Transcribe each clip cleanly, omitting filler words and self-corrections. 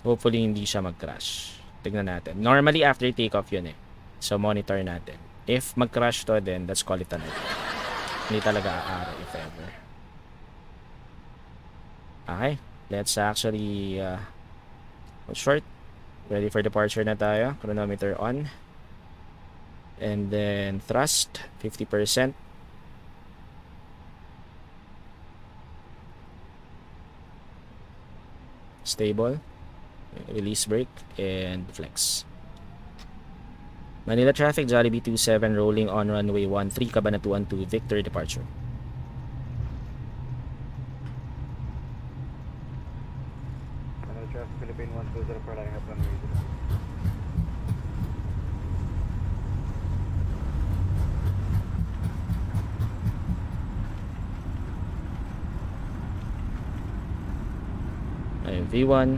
Hopefully hindi siya mag-crash. Tignan natin. Normally after takeoff yun eh. So monitor natin. If mag-crash to, then let's call it a night. Hindi talaga aara if ever. Okay. Let's actually short. Ready for departure na tayo. Chronometer on. And then thrust 50%. Stable. Release brake and flex. Manila traffic, Jollibee 27 rolling on runway 13, Cabanatuan to Victor departure. Manila traffic, Philippine 120 for lining up runway 0. Ayun, V1.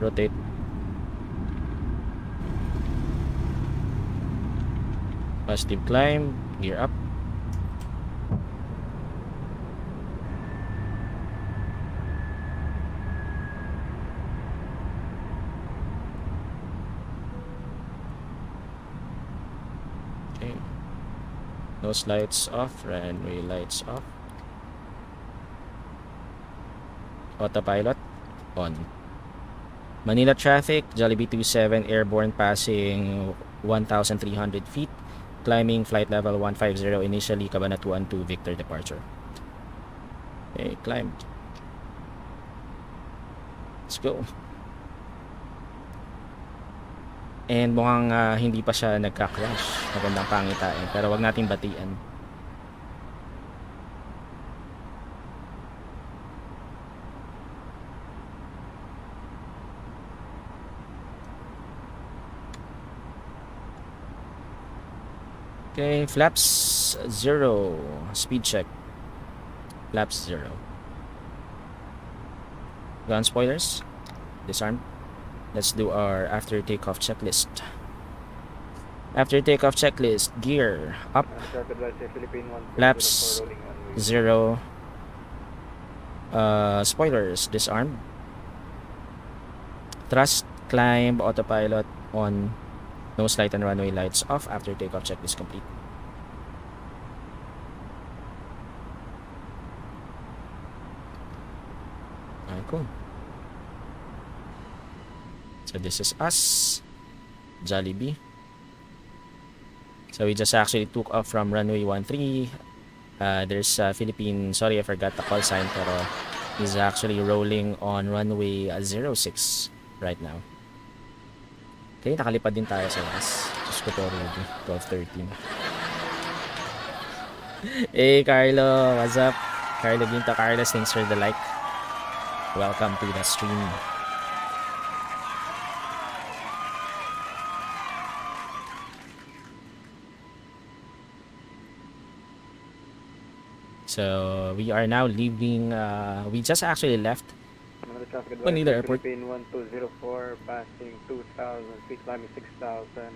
Rotate. Positive climb. Gear up. Okay. Nose lights off. Runway lights off. Autopilot on. Manila traffic, Jollibee 27 airborne passing 1,300 feet. Climbing flight level 150 initially, Cabanatuan to Victor departure. Okay, climbed. Let's go. And mukhang hindi pa siya nagka-crash. Magandang pangitain. Pero wag nating batian. Okay, flaps 0. Speed check. Flaps 0. Gun spoilers. Disarm. Let's do our after takeoff checklist. After takeoff checklist. Gear up. Flaps 0. Spoilers disarmed. Thrust, climb, autopilot on. Nose light and runway lights off. After takeoff checklist complete. Okay, cool. So this is us, Jollibee. So we just actually took off from runway 13. There's Philippine, sorry I forgot the call sign, pero he's actually rolling on runway 06 right now. Okay, nakalipad din tayo sa us. Diyos ko po, Rudy. 12:13. Hey, Carlo. What's up? Carlo Ginto. Carlos, thanks for the like. Welcome to the stream. So, we are now leaving. We just actually left Manila Airport. Philippine 1204 passing 2,000 feet, climbing 6,000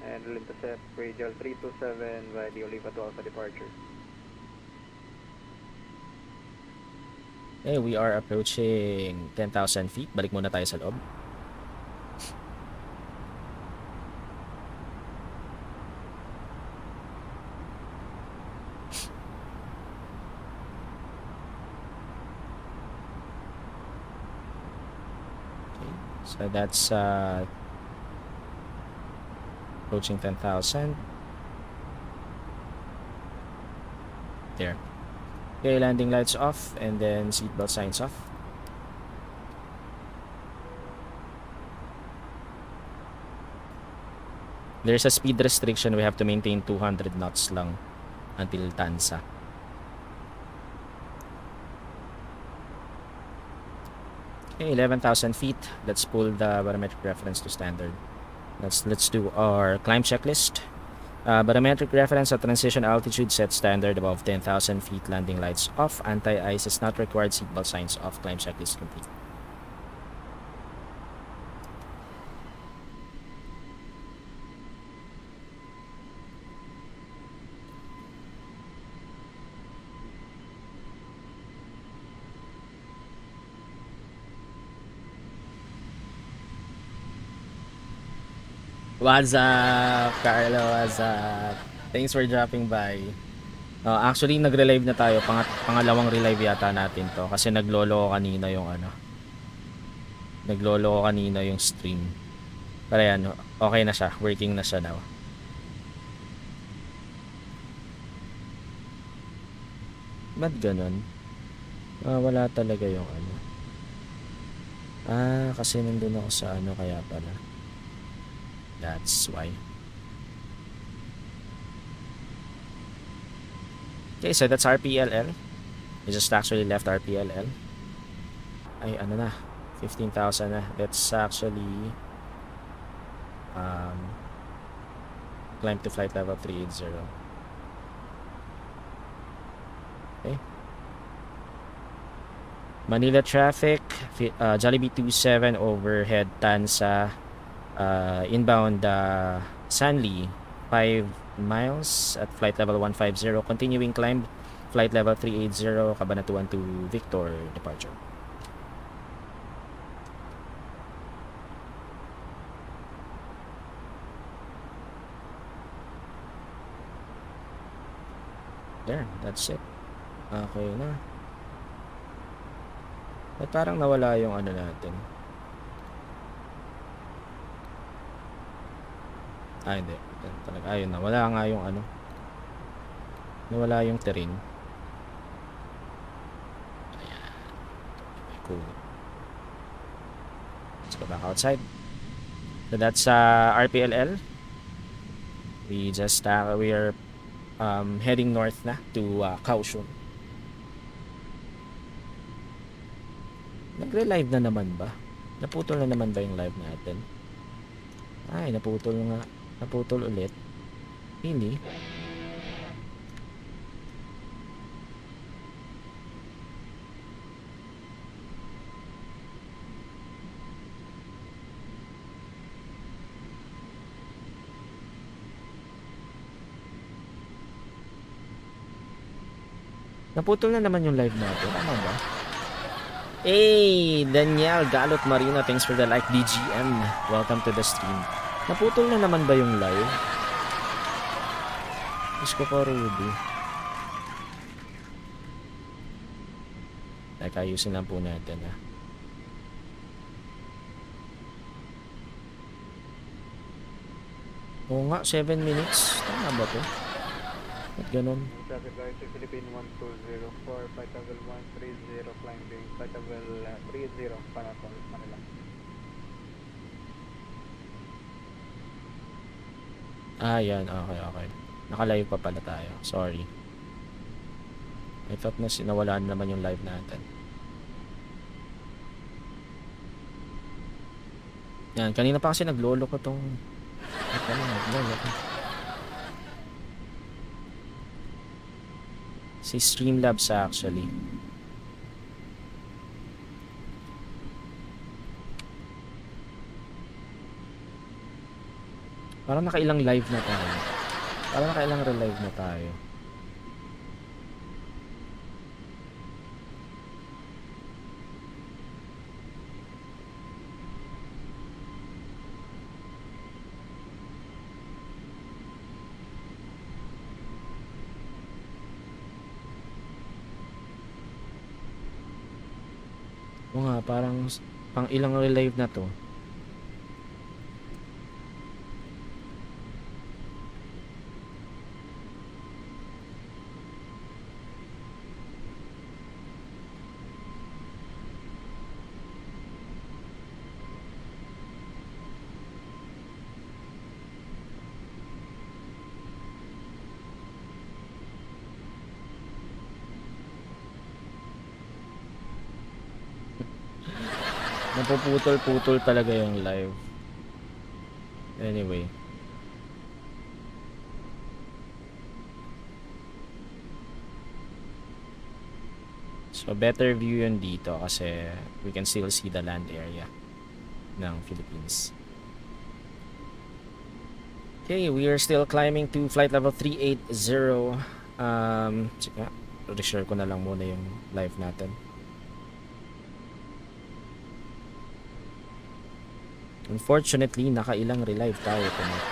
and will intercept radial 327 by the Oliva to Alpha departure. Okay, we are approaching 10,000 feet. Balik muna tayo sa loob. So that's approaching 10,000. There. Okay, landing lights off and then seatbelt signs off. There's a speed restriction. We have to maintain 200 knots lang until Tansa. Okay, 11,000 feet. Let's pull the barometric reference to standard. Let's do our climb checklist. Barometric reference at transition altitude set standard above 10,000 feet. Landing lights off. Anti-ice is not required. Seatbelt signs off. Climb checklist complete. What's up, Carlo? What's up? Thanks for dropping by. Actually, nagre-live na tayo. Pangalawang relive yata natin to. Kasi naglolo ko kanina yung ano. Naglolo ko kanina yung stream. Pero yan, okay na siya. Working na siya now. Ba't ganun? Wala talaga yung ano. Kasi nandun ako sa ano kaya pala. That's why. Okay, so that's RPLL. We just actually left RPLL. Ay, ano na. 15,000 na. Let's actually climb to flight level 380. Okay. Manila traffic, Jollibee 27 overhead Tansa, inbound Sanli 5 miles at flight level 150, continuing climb flight level 380 Cabanatuan to Victor departure. There, that's it. Okay na. At parang nawala yung ano natin. Hindi. Talaga, ayun na. Wala nga yung ano. Nawala yung terrain. Ayan. Cool. Let's go back outside. So that's RPLL. We are heading north na to Kaohsiung. Nagre-live na naman ba? Naputol na naman ba yung live natin? Ay, naputol nga. Naputol ulit. Really? Naputol na naman yung live natin. Tama ba? Hey, Daniel Galot Marino, thanks for the like. DGM, welcome to the stream. Naputol na naman ba yung live? Diyos ko pa, Rudy. Teka, ayusin lang po natin Oo nga, 7 minutes. Tama ba to? Ba't ganun? Traffic guys to Philippine 1204, flight level 130, climbing, flight level 30, Panatol, Manila. Yan. Okay. Naka-live pa pala tayo. Sorry. I thought na nawala na naman yung live natin. Yan, kanina pa kasi naglolo ko tong... naglolo ko. Si Streamlabs actually. Parang nakailang live na tayo. Parang nakailang relive na tayo. Oo nga, parang pang ilang relive na to. Napuputol-putol talaga yung live. Anyway. So better view yun dito kasi we can still see the land area ng Philippines. Okay, we are still climbing to flight level 380. Sige, reshare ko na lang muna yung live natin. Unfortunately, nakailang relive tayo tonight.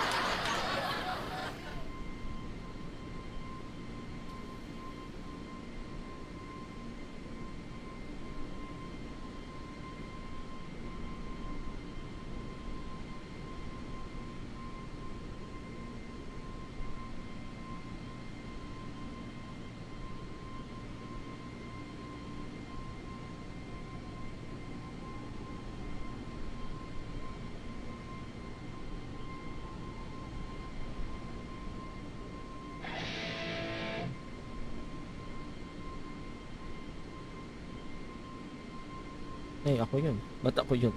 Ay, ako yun. Ba't ako yun?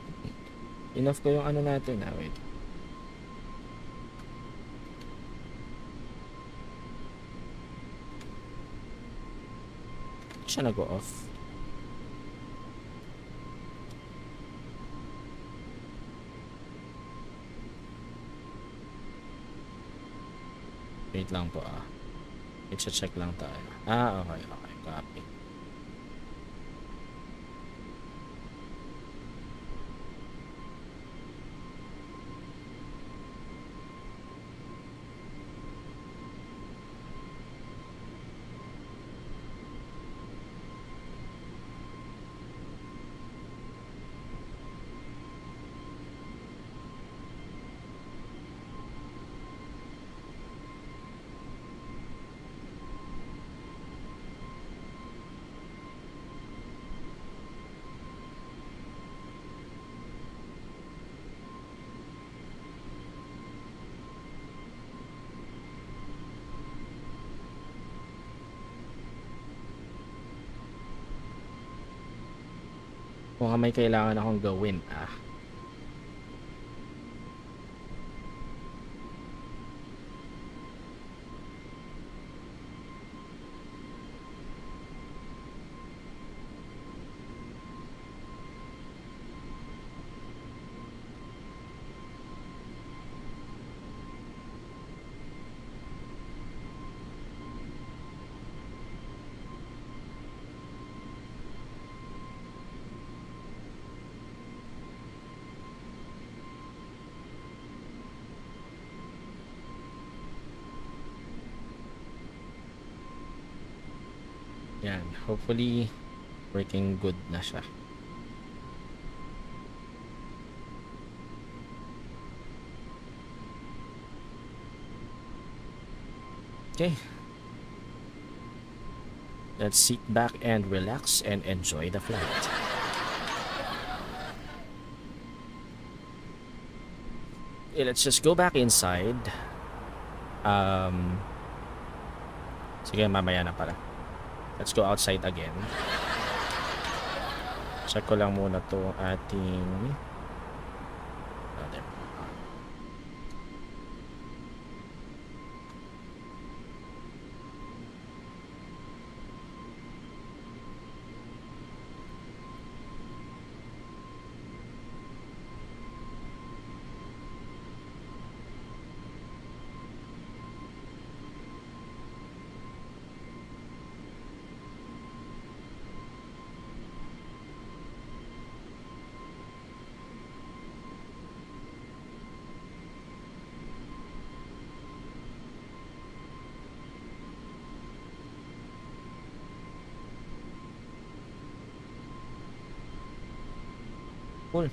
Enough ko yung ano natin. Wait. Siya nag-go off. Wait lang po i-check lang tayo. Okay. Copy. Kung may kailangan akong gawin, yan. Hopefully, working good na siya. Okay. Let's sit back and relax and enjoy the flight. Okay, let's just go back inside. Sige, mamaya na pala. Let's go outside again. Check ko lang muna to ating there. Cool.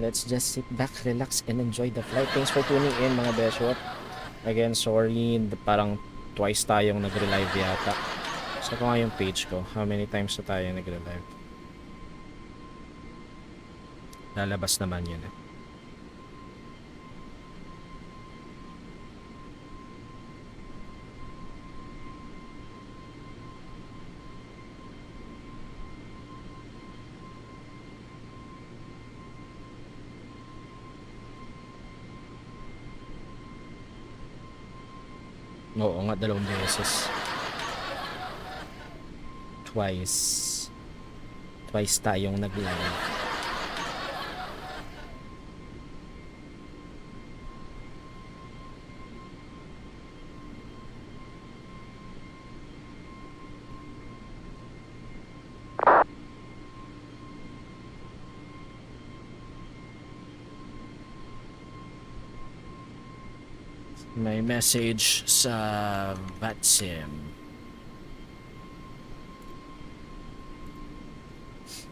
Let's just sit back, relax, and enjoy the flight. Thanks for tuning in, mga Beshiewap. Again, sorry, parang twice tayong nag-relive yata. So, ko nga yung page ko. How many times na tayo nag-relive? Lalabas naman yun eh. Oo nga, 2 beses. Twice tayong nag-live. May message sa VATSIM.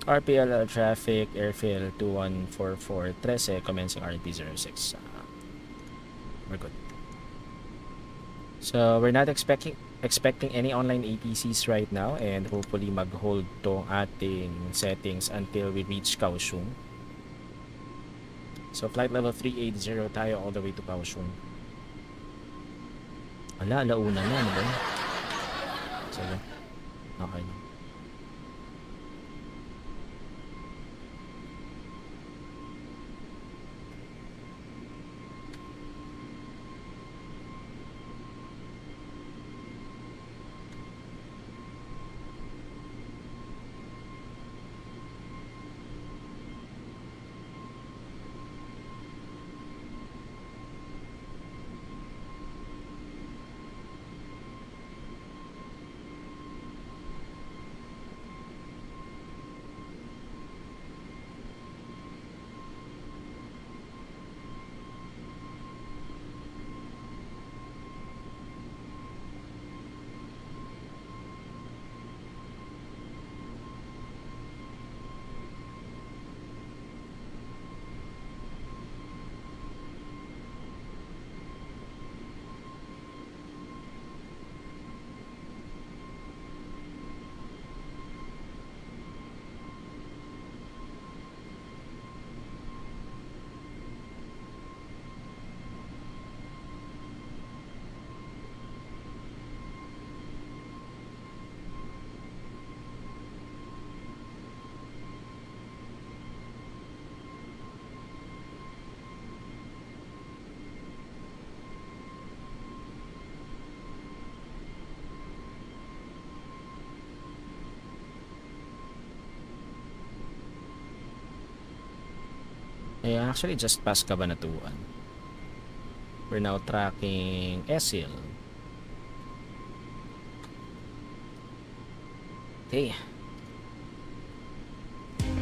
RPLL traffic airfield 214413 commencing RP06. We're good. So we're not expecting any online ATCs right now, and hopefully mag-hold to ating settings until we reach Kaohsiung. So flight level 380 tayo all the way to Kaohsiung. Alauna na, ano ba yun? Sige. Okay lang. Actually just past Cabanatuan. We're now tracking Esil. Okay.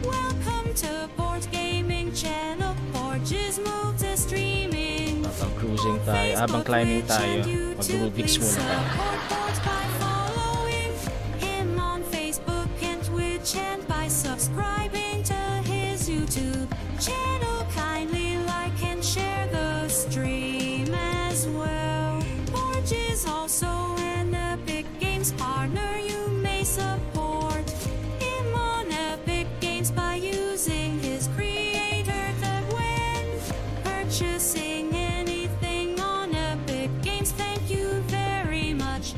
Welcome to BORGGAMING channel. Borg's move to streaming. Habang cruising tayo, habang climbing tayo, mag-rubiks muna tayo. Support Borg by following him on Facebook and Twitch, and by subscribing to his YouTube channel. Kindly like and share the stream as well. Borg is also an Epic Games partner. You may support him on Epic Games by using his creator tag when purchasing anything on Epic Games. Thank you very much.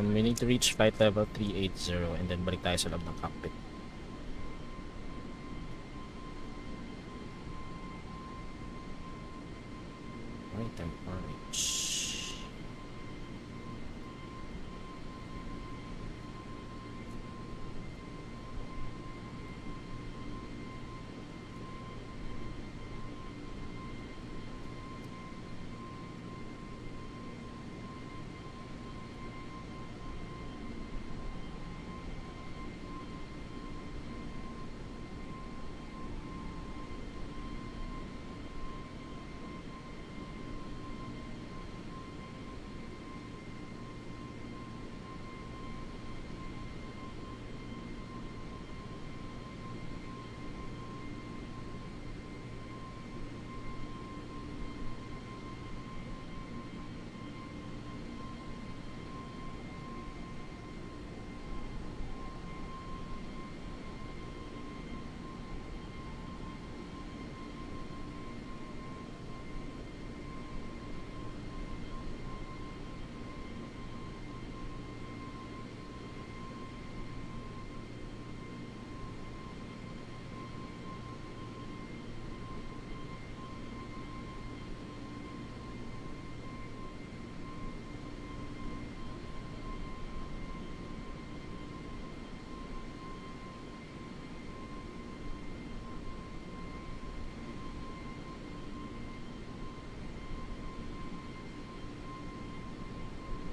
We need to reach flight level 380 and then balik tayo sa loob ng cockpit. Right, I'm orange.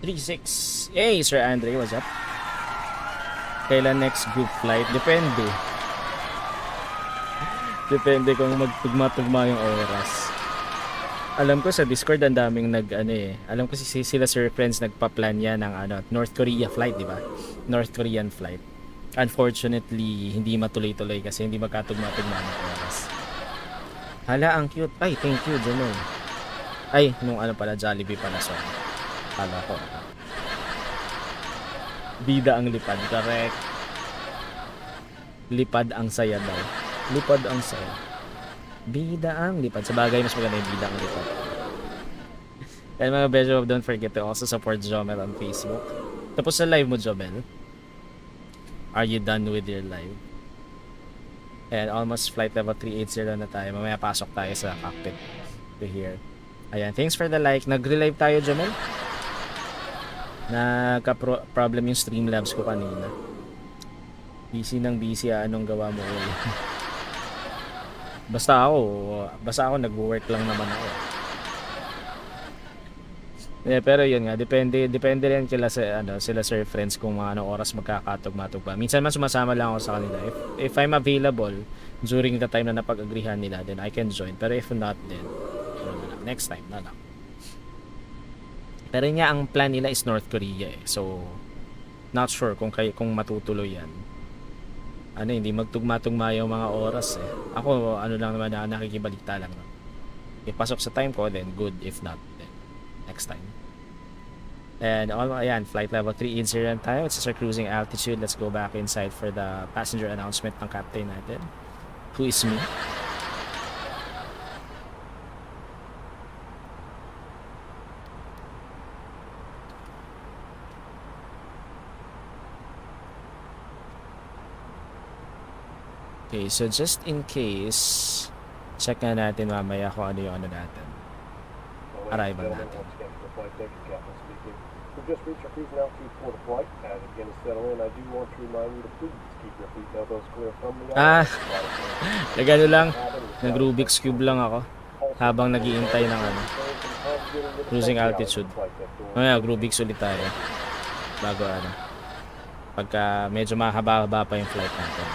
36. Hey, Sir Andre, what's up? Kailan next group flight? Depende. Depende kung magtugma-tugma yung oras. Alam ko sa Discord ang daming alam ko sila Sir Friends nagpa-plan yan ng North Korea flight, di ba? North Korean flight. Unfortunately, hindi matuloy-tuloy kasi hindi magkatugma-tugma ng oras. Hala, ang cute. Ay, thank you, Juno. Ay, nung pala, Jollibee pala, sorry. Hala ko. Bida ang lipad, correct. Lipad ang saya daw. Lipad ang saya. Bida ang lipad. Sa bagay, mas maganda yung bida ang lipad. And mga Beshiewap, don't forget to also support Jomel on Facebook. Tapos sa live mo, Jomel. Are you done with your live? And almost flight level 380 na tayo. Mamaya pasok tayo sa cockpit to here. Ayan, thanks for the like. Nag-relive tayo, Jomel. Nagka-problem yung Streamlabs ko kanina. Busy ng busy, anong gawa mo ulit? Basta ako nag-work lang naman ako. Pero yun nga, depende rin sila Sir Friends kung mga oras magkakatugma-tugma. Minsan man sumasama lang ako sa kanila. If I'm available during the time na napag-agrihan nila, then I can join. Pero if not, then next time na lang. Pero nga ang plan nila is North Korea eh. So not sure kung matutuloy yan. Hindi magtugma-tugma yung mga oras eh. Ako lang naman nakikibalita lang. Ipasok sa time ko, then good. If not, then next time. And ayan, flight level 380 tayo. It's our cruising altitude. Let's go back inside for the passenger announcement ng captain natin. Who is me? Okay, so just in case, check na natin mamaya kung ano yung natin. Arrival natin. We've just reached our cruising altitude for the flight. As it begins to settle in, I do want to remind you to please keep your seat elbows clear from the Nagano lang, nag-Rubik's Cube lang ako habang nagiintay ng cruising altitude. Rubik's ulit tayo. Bago pagka medyo mahaba-haba pa yung flight natin.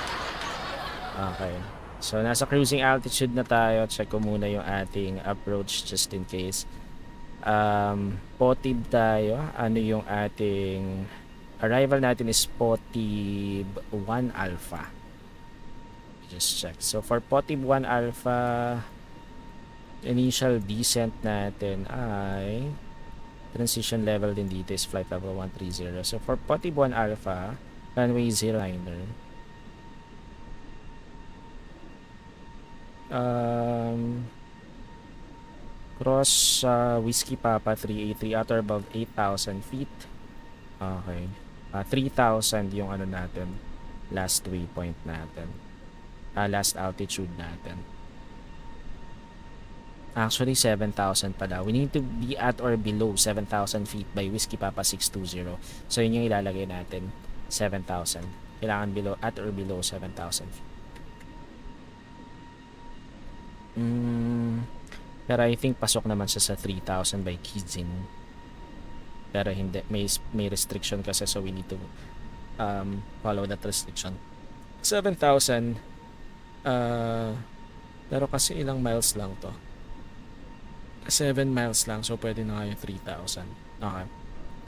Okay. So nasa cruising altitude na tayo. Check ko muna yung ating approach just in case. Potib tayo. Ano yung ating arrival natin is Potib 1 Alpha. Just check. So for Potib 1 Alpha, initial descent natin ay transition level din dito is flight level 130. So for Potib 1 Alpha, runway 09er. Cross Whiskey Papa 383 at or above 8,000 feet. Okay. 3,000 yung natin. Last waypoint natin. Last altitude natin. Actually 7,000 pala. We need to be at or below 7,000 feet by Whiskey Papa 620. So yun yung ilalagay natin. 7,000. Kailangan below at or below 7,000 feet. Pero I think pasok naman siya sa 3,000 by Kizin. Pero hindi, may restriction kasi, so we need to follow that restriction. 7,000 pero kasi ilang miles lang to, 7 miles lang, so pwede na nga yung 3,000. Okay,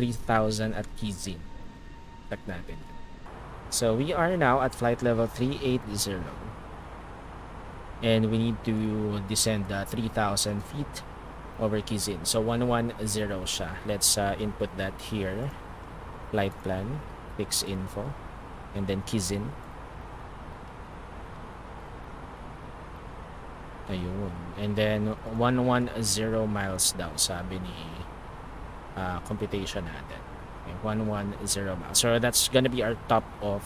3,000 at Kizin. Check natin. So we are now at flight level 380 and we need to descend 3,000 feet over Kizin. So 110 siya. Let's input that here. Flight plan, fix info, and then Kizin. Ayun. And then 110 miles daw sabi ni computation natin. Okay, 110 miles. So that's gonna be our top of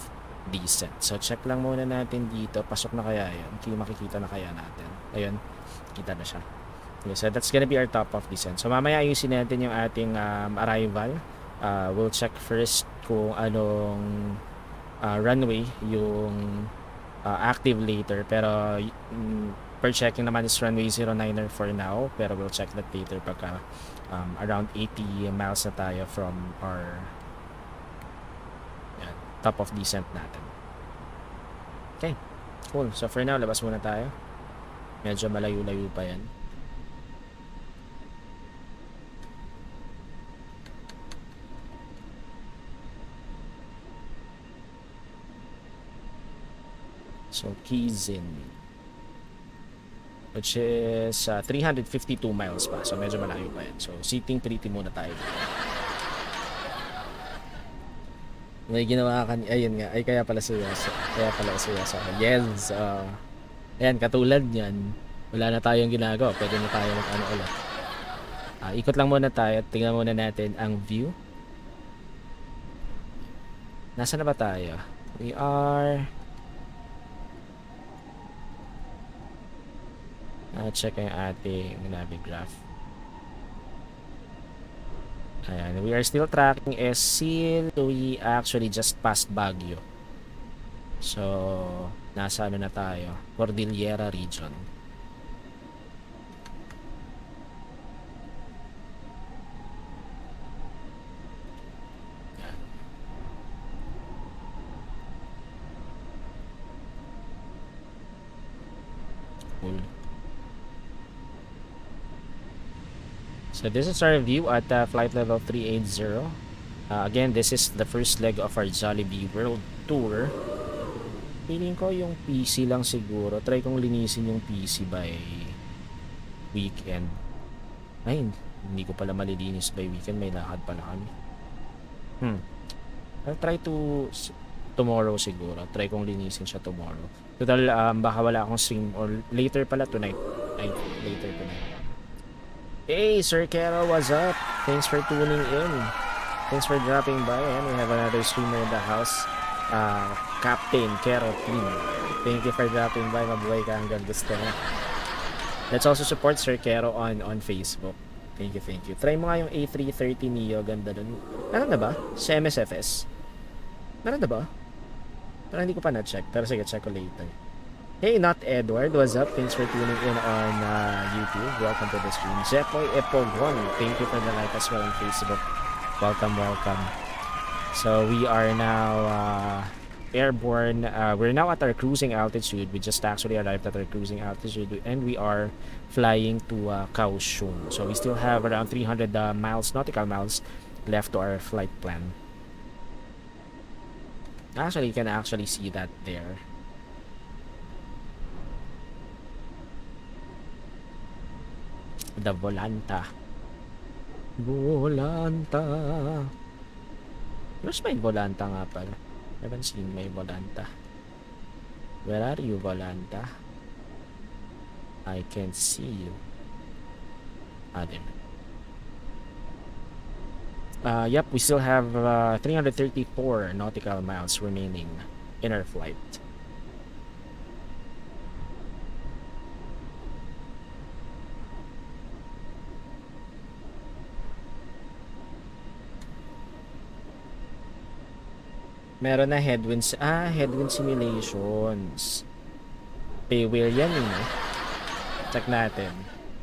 descent. So check lang muna natin dito. Pasok na kaya yan? Makikita na kaya natin? Ayun. Kita na siya. Okay, so that's gonna be our top of descent. So mamaya ayusin natin yung ating arrival. We'll check first kung anong runway yung active later. Pero per checking naman is runway 09er for now, pero we'll check that later pagka around 80 miles na tayo from our top of descent natin. Okay, cool. So for now, labas muna tayo. Medyo malayo-layo pa yan. So keys in, which is 352 miles pa. So medyo malayo pa yan. So sitting pretty muna tayo. May ginawa ka, ayun nga, ay kaya pala seryoso. Kaya pala seryoso. Yes. Ayan, katulad niyan, wala na tayong ginagawa. Pwede na tayo mag-ano ulit. Ikot lang muna tayo at tingnan muna natin ang view. Nasaan na ba tayo? We are... check yung ating navigraph. Ayan, we are still tracking SC. We actually just passed Baguio. So, nasa ano na tayo? Cordillera region. Ayan. Cool. So this is our view at flight level 380. Again, this is the first leg of our Jollibee World Tour. Feeling ko yung PC lang siguro. Try kong linisin yung PC by weekend. Ay, hindi ko pala malilinis by weekend. May lakad pala kami. I'll try to tomorrow siguro. Try kong linisin siya tomorrow. Total, baka wala akong stream or later pala tonight. Ay, later tonight. Hey, Sir Kero, what's up? Thanks for tuning in. Thanks for dropping by. And we have another streamer in the house. Captain Kero Team. Thank you for dropping by. Mabuhay ka hanggang gusto mo. Let's also support Sir Kero on Facebook. Thank you, thank you. Try mo nga yung A330 Neo. Ganda dun. Meron na ba? Sa MSFS? Meron na ba? Parang hindi ko pa na-check. Pero sige, check ko later. Hey, not Edward. What's up? Thanks for tuning in on YouTube. Welcome to the stream. Jeffoy Epog1. Thank you for the like as well on Facebook. Welcome, welcome. So we are now airborne. We're now at our cruising altitude. We just actually arrived at our cruising altitude, and we are flying to Kaohsiung. So we still have around 300 nautical miles left to our flight plan. Actually, you can actually see that there. The Volanta. Where's my Volanta nga pala? I haven't seen my Volanta. Where are you, Volanta? I can't see you. There. Yep, we still have 334 nautical miles remaining in our flight. Meron na headwinds. Headwind simulations. Payware yan eh. Check natin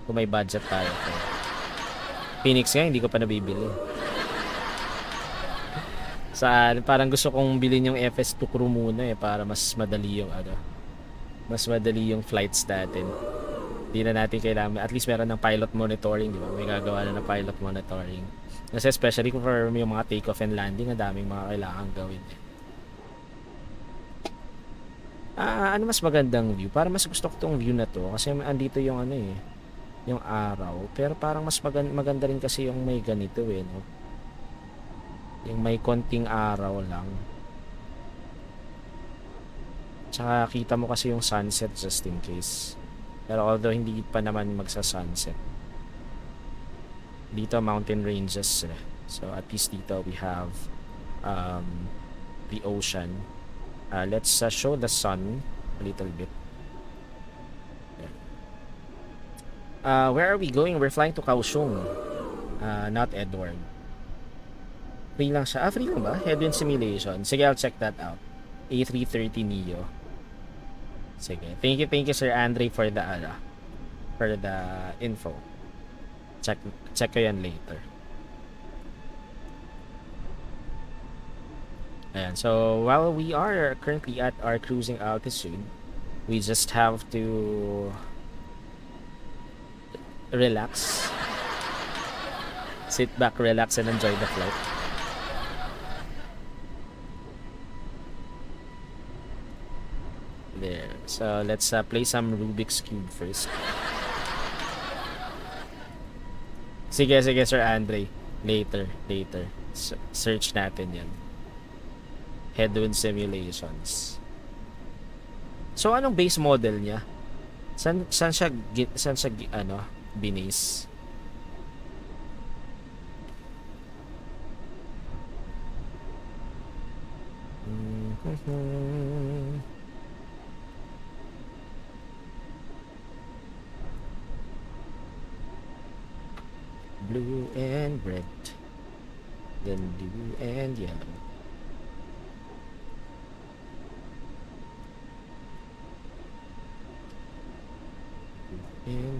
kung may budget tayo. Phoenix nga, hindi ko pa nabibili. Parang gusto kong bilhin yung FS2 crew muna eh, para mas madali yung mas madali yung flights natin. Hindi na natin kailangan, at least meron ng pilot monitoring, di ba? May gagawa na ng pilot monitoring. Kasi especially for yung mga takeoff and landing, ang daming mga kailangan gawin. Ano mas magandang view? Para mas gusto ko tong view na to kasi andito yung yung araw, pero parang mas maganda rin kasi yung may ganito no? Yung may konting araw lang. Tsaka kita mo kasi yung sunset just in case. Pero although hindi pa naman magsa-sunset. Dito mountain ranges so at least dito we have the ocean. Let's show the sun a little bit. Where are we going? We're flying to Kaohsiung, not Edward. Free lang siya. Free lang ba? Headwind simulation. Sige, I'll check that out. A330 Neo. Sige. Thank you Sir Andre for the info. Check ko yan later. Ayan, so while we are currently at our cruising altitude, we just have to relax. Sit back, relax, and enjoy the flight. There. So let's play some Rubik's Cube first. Sige, Sir Andre. Later. Search natin yan. Headwind simulations. So anong base model niya? San siya binase? Blue and red, then blue and yellow. And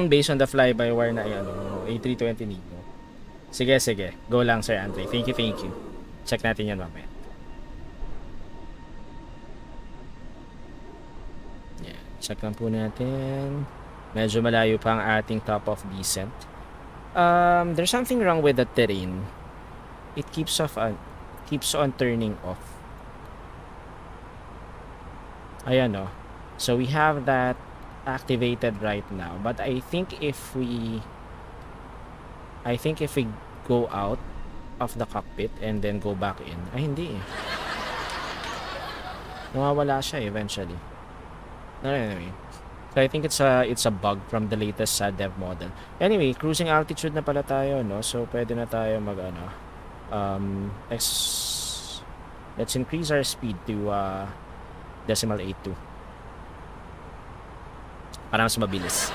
based on the fly-by-wire na A320 Neo. Sige. Go lang, Sir Andre. Thank you. Check natin yan mamaya. Yeah, check lang po natin. Medyo malayo pa ang ating top of descent. There's something wrong with the terrain. It keeps on turning off. Ayan o. So we have that activated right now, but I think if we go out of the cockpit and then go back in, hindi nawawala siya eventually. Anyway, so I think it's a bug from the latest dev model. Anyway, cruising altitude na pala tayo, no? So pwede na tayo let's increase our speed to 0.82 para mas mabilis.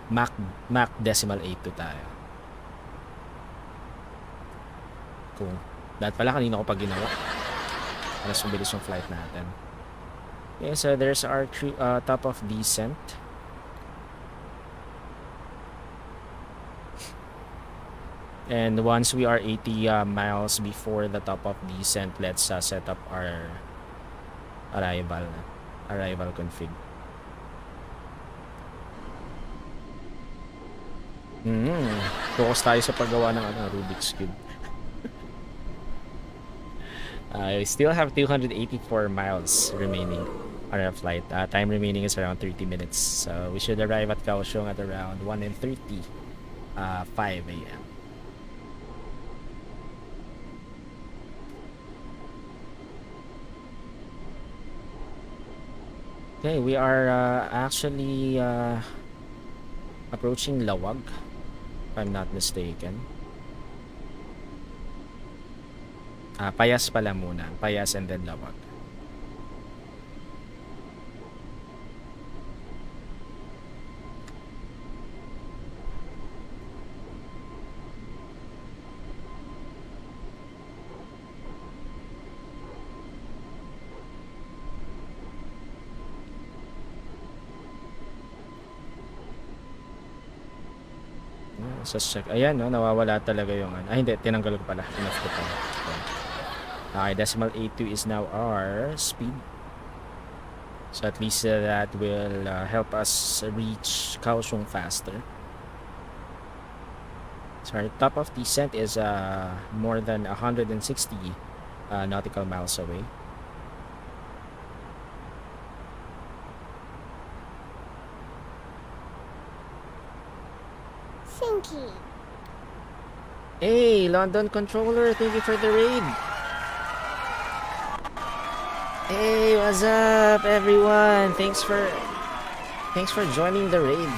Mach 0.82 tayo. Kung dahil pala kanina ko pa ginawa para mas mabilis yung flight natin. Okay, so there's our top of descent. And once we are 80 miles before the top of descent, let's set up our arrival config. Focus tayo sa paggawa ng Rubik's Cube. I still have 284 miles remaining on our flight. Time remaining is around 30 minutes. So we should arrive at Kaohsiung at around 1:30, 5 a.m. Okay, we are actually approaching Lawag, if I'm not mistaken. Payas pala muna. Payas and then Lawag. Just check. Ayan, no, nawawala talaga yung ano. Ay, hindi, tinanggal ko pala. Enough ko pala. Okay, decimal 82 is now our speed. So at least that will help us reach Kaohsiung faster. So our top of descent is more than 160 nautical miles away. Thinky. Hey, London controller, thank you for the raid. Hey, what's up, everyone? Thanks for joining the raid.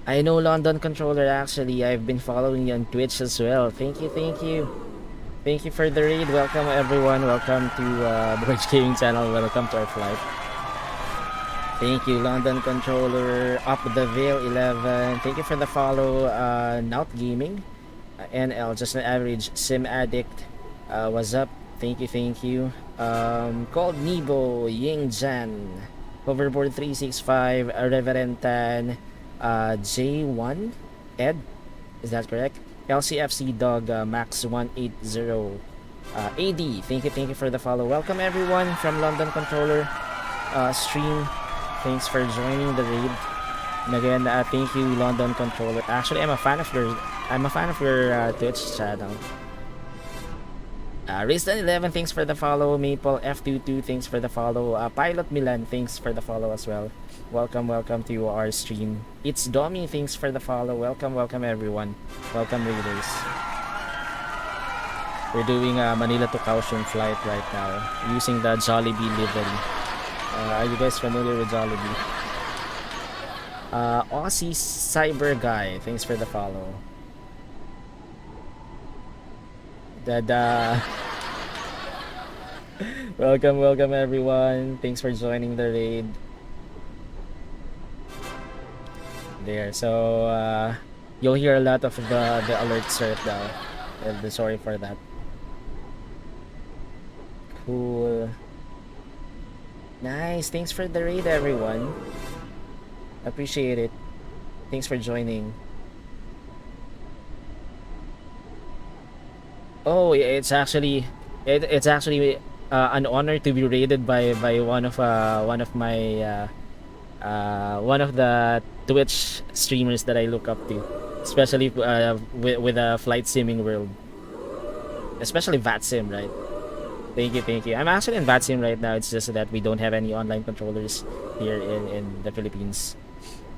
I know London controller actually. I've been following you on Twitch as well. Thank you, thank you. Thank you for the raid. Welcome everyone. Welcome to BORGGAMING channel. Welcome to our flight. Thank you, London controller. Up the Veil 11. Thank you for the follow. Naut Gaming. NL, just an average sim addict. What's up? Thank you, thank you. Called Nebo, Ying Jan, Hoverboard 365, Reverend Tan, J1, Ed, is that correct? LCFC Dog, Max 180, AD, thank you for the follow. Welcome everyone from London Controller stream. Thanks for joining the raid. And again, thank you, London Controller. Actually, I'm a fan of your Twitch channel. Ristan11, thanks for the follow. Maple F22, thanks for the follow. Pilot Milan, thanks for the follow as well. Welcome to our stream. It's Domi, thanks for the follow. Welcome everyone. Welcome readers. We're doing a Manila to Kaohsiung flight right now using the Jollibee livery. Are you guys familiar with Jollibee? Aussie Cyber Guy, thanks for the follow. Dada. Welcome everyone. Thanks for joining the raid. There, so you'll hear a lot of the alerts right now. And sorry for that. Cool. Nice. Thanks for the raid, everyone. Appreciate it. Thanks for joining. Oh, it's actually an honor to be raided by one of my one of the Twitch streamers that I look up to, especially with a flight simming world, especially VATSIM, right? Thank you. I'm actually in VATSIM right now. It's just that we don't have any online controllers here in the Philippines.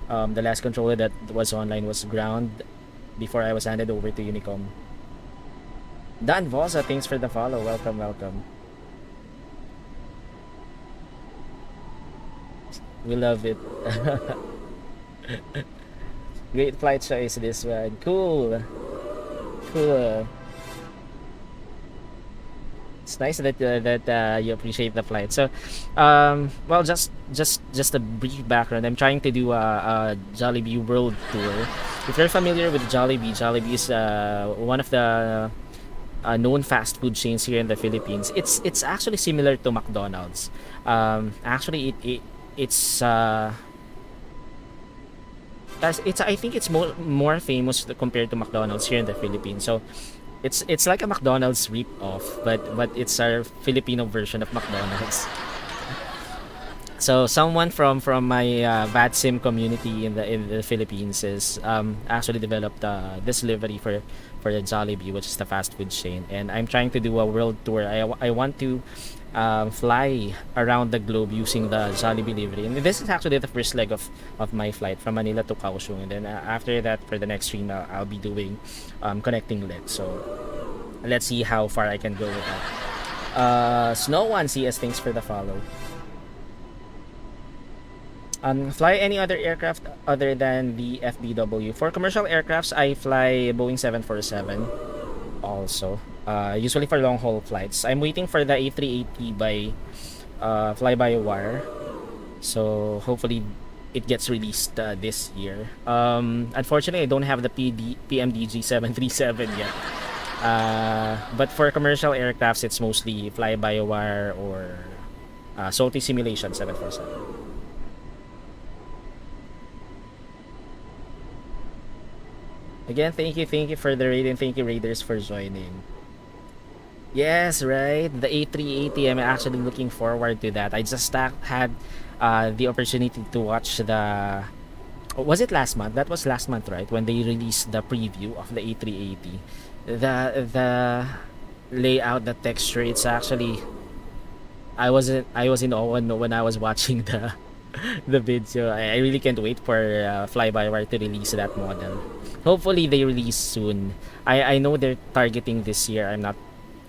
The last controller that was online was Ground before I was handed over to Unicom. Dan Vosa, thanks for the follow. Welcome. We love it. Great flight choice this one. Cool. It's nice that you appreciate the flight. So, well, just a brief background. I'm trying to do a Jollibee World Tour. If you're familiar with Jollibee is one of the known fast food chains here in the Philippines. It's actually similar to McDonald's. Actually, it's I think it's more famous compared to McDonald's here in the Philippines. So it's like a McDonald's rip-off, but it's our Filipino version of McDonald's. So someone from my VATSIM community in the Philippines is actually developed this livery for the Jollibee, which is the fast food chain, and I'm trying to do a world tour. I want to fly around the globe using the Jollibee livery, and this is actually the first leg of my flight from Manila to Kaohsiung, and then after that, for the next stream, I'll be doing connecting legs. So let's see how far I can go with that. Snow One CS, thanks for the follow. Fly any other aircraft other than the FBW. For commercial aircrafts, I fly Boeing 747 also. Usually for long haul flights. I'm waiting for the A380 by fly-by-wire. So hopefully it gets released this year. Unfortunately, I don't have the PMDG 737 yet. But for commercial aircrafts, it's mostly fly-by-wire or SOTI simulation 747. Again, thank you for the raid, and thank you raiders for joining. Yes, right. The A380. I'm actually looking forward to that. I just had the opportunity to watch the. Was it last month? That was last month, right? When they released the preview of the A380. The layout, the texture. It's actually. I was in awe when I was watching the video. I really can't wait for Fly-by-Wire to release that model. Hopefully they release soon. I know they're targeting this year. I'm not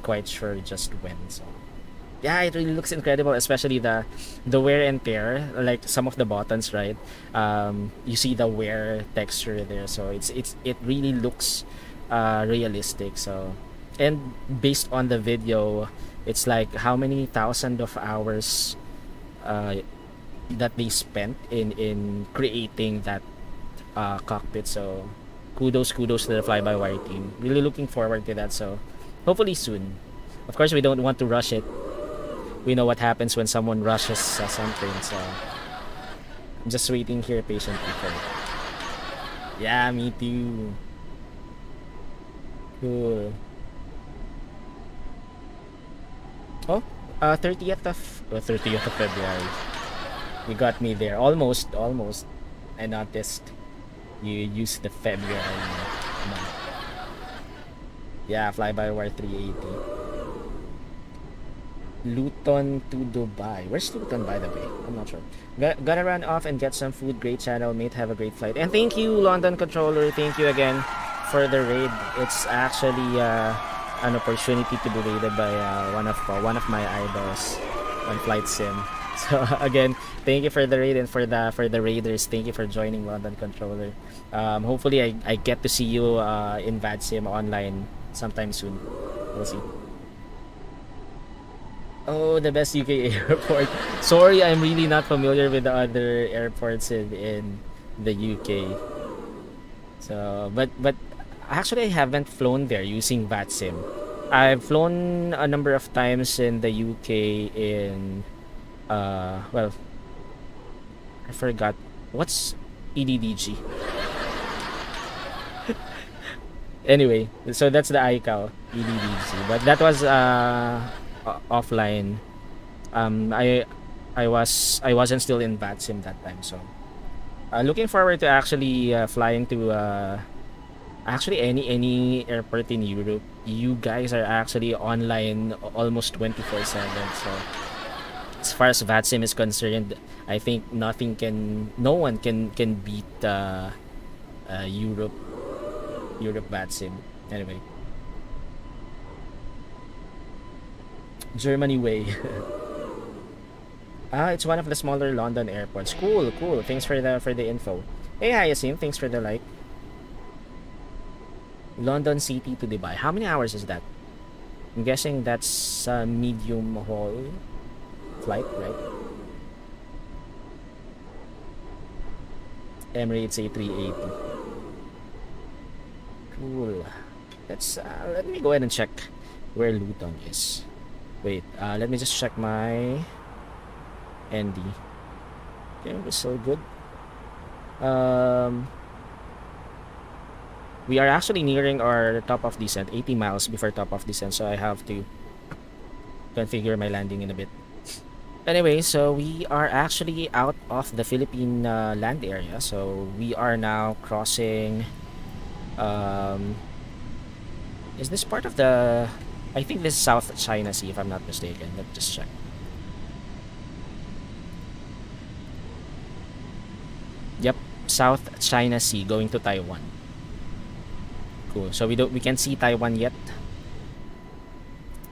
quite sure just when. So yeah, it really looks incredible, especially the wear and tear, like some of the buttons, right? You see the wear texture there, so it really looks realistic. So, and based on the video, it's like how many thousand of hours that they spent in creating that cockpit. So kudos to the Fly-by-Wire team. Really looking forward to that. So hopefully soon. Of course, we don't want to rush it. We know what happens when someone rushes something. So I'm just waiting here patiently for it. Yeah, me too. Cool. Oh, 30th of February. You got me there. Almost. I noticed you used the February month. Yeah, Fly-by-Wire 380. Luton to Dubai. Where's Luton, by the way? I'm not sure. Gotta run off and get some food. Great channel, mate. Have a great flight. And thank you, London Controller. Thank you again for the raid. It's actually an opportunity to be raided by one of my idols on Flight Sim. So again, thank you for the raid, and for the raiders, thank you for joining London Controller. Hopefully I get to see you in VADSIM online sometime soon. We'll see. Oh, the best UK airport. Sorry, I'm really not familiar with the other airports in the UK. So, but actually I haven't flown there using VATSIM. I've flown a number of times in the UK in well, I forgot what's EDDG. Anyway, so that's the ICAO EDDG, but that was offline. I wasn't still in VATSIM that time, so looking forward to actually flying to actually any airport in Europe. You guys are actually online almost 24/7. So as far as VATSIM is concerned, I think no one can beat Europe VATSIM. Anyway, Germany way. It's one of the smaller London airports. Cool. Thanks for the info. Hey Hyacinth, thanks for the like. London City to Dubai. How many hours is that? I'm guessing that's a medium haul flight, right? Emirates A380. Cool. Let me go ahead and check where Luton is. Wait, let me just check my ND. Okay, we're still good. We are actually nearing our top of descent, 80 miles before top of descent, so I have to configure my landing in a bit. Anyway, so we are actually out of the Philippine land area, so we are now crossing. Is this part of the? I think this is South China Sea, if I'm not mistaken. Let's just check. Yep, South China Sea going to Taiwan. Cool. So we can't see Taiwan yet.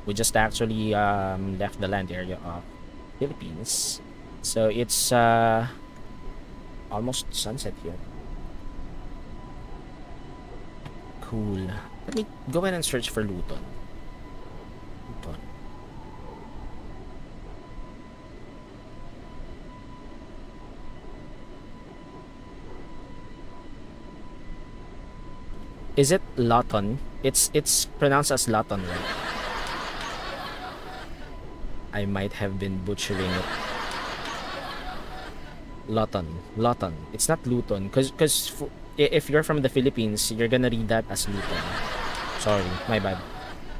We just actually left the land area of Philippines. So it's almost sunset here. Cool. Let me go ahead and search for Luton. Is it Luton? It's pronounced as Luton, right? I might have been butchering it. Luton. It's not Luton, cause If you're from the Philippines, you're gonna read that as Luton. Sorry, my bad.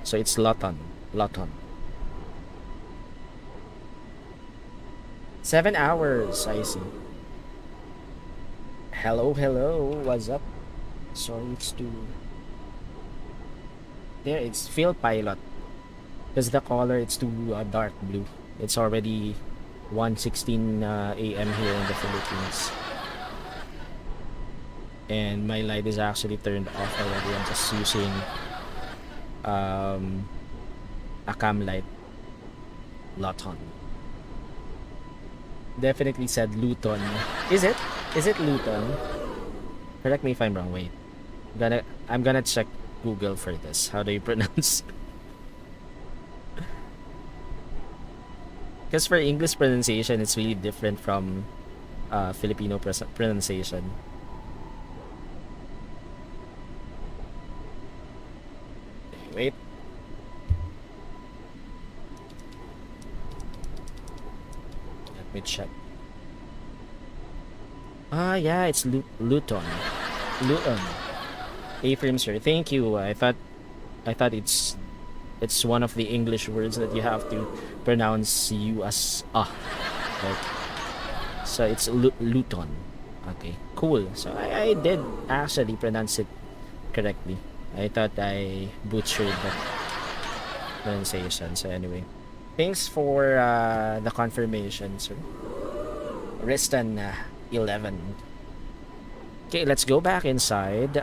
So it's Luton. Luton. 7 hours, I see. Hello, hello. What's up? Sorry, it's too. There, it's field pilot. Because the color, it's too dark blue. It's already 1:16 a.m. here in the Philippines. And my light is actually turned off already. I'm just using a cam light. Luton. Definitely said Luton. Is it? Is it Luton? Correct me if I'm wrong. Wait. I'm gonna check Google for this. How do you pronounce? Because for English pronunciation, it's really different from Filipino pronunciation. Wait. Let me check. Yeah, it's Luton. Luton. A-frame, sir. Thank you. I thought it's one of the English words that you have to pronounce you as Like, so it's Luton. Okay, cool. So I did actually pronounce it correctly. I thought I butchered the pronunciation. So anyway, thanks for the confirmation, sir. Ristan 11. Okay, let's go back inside.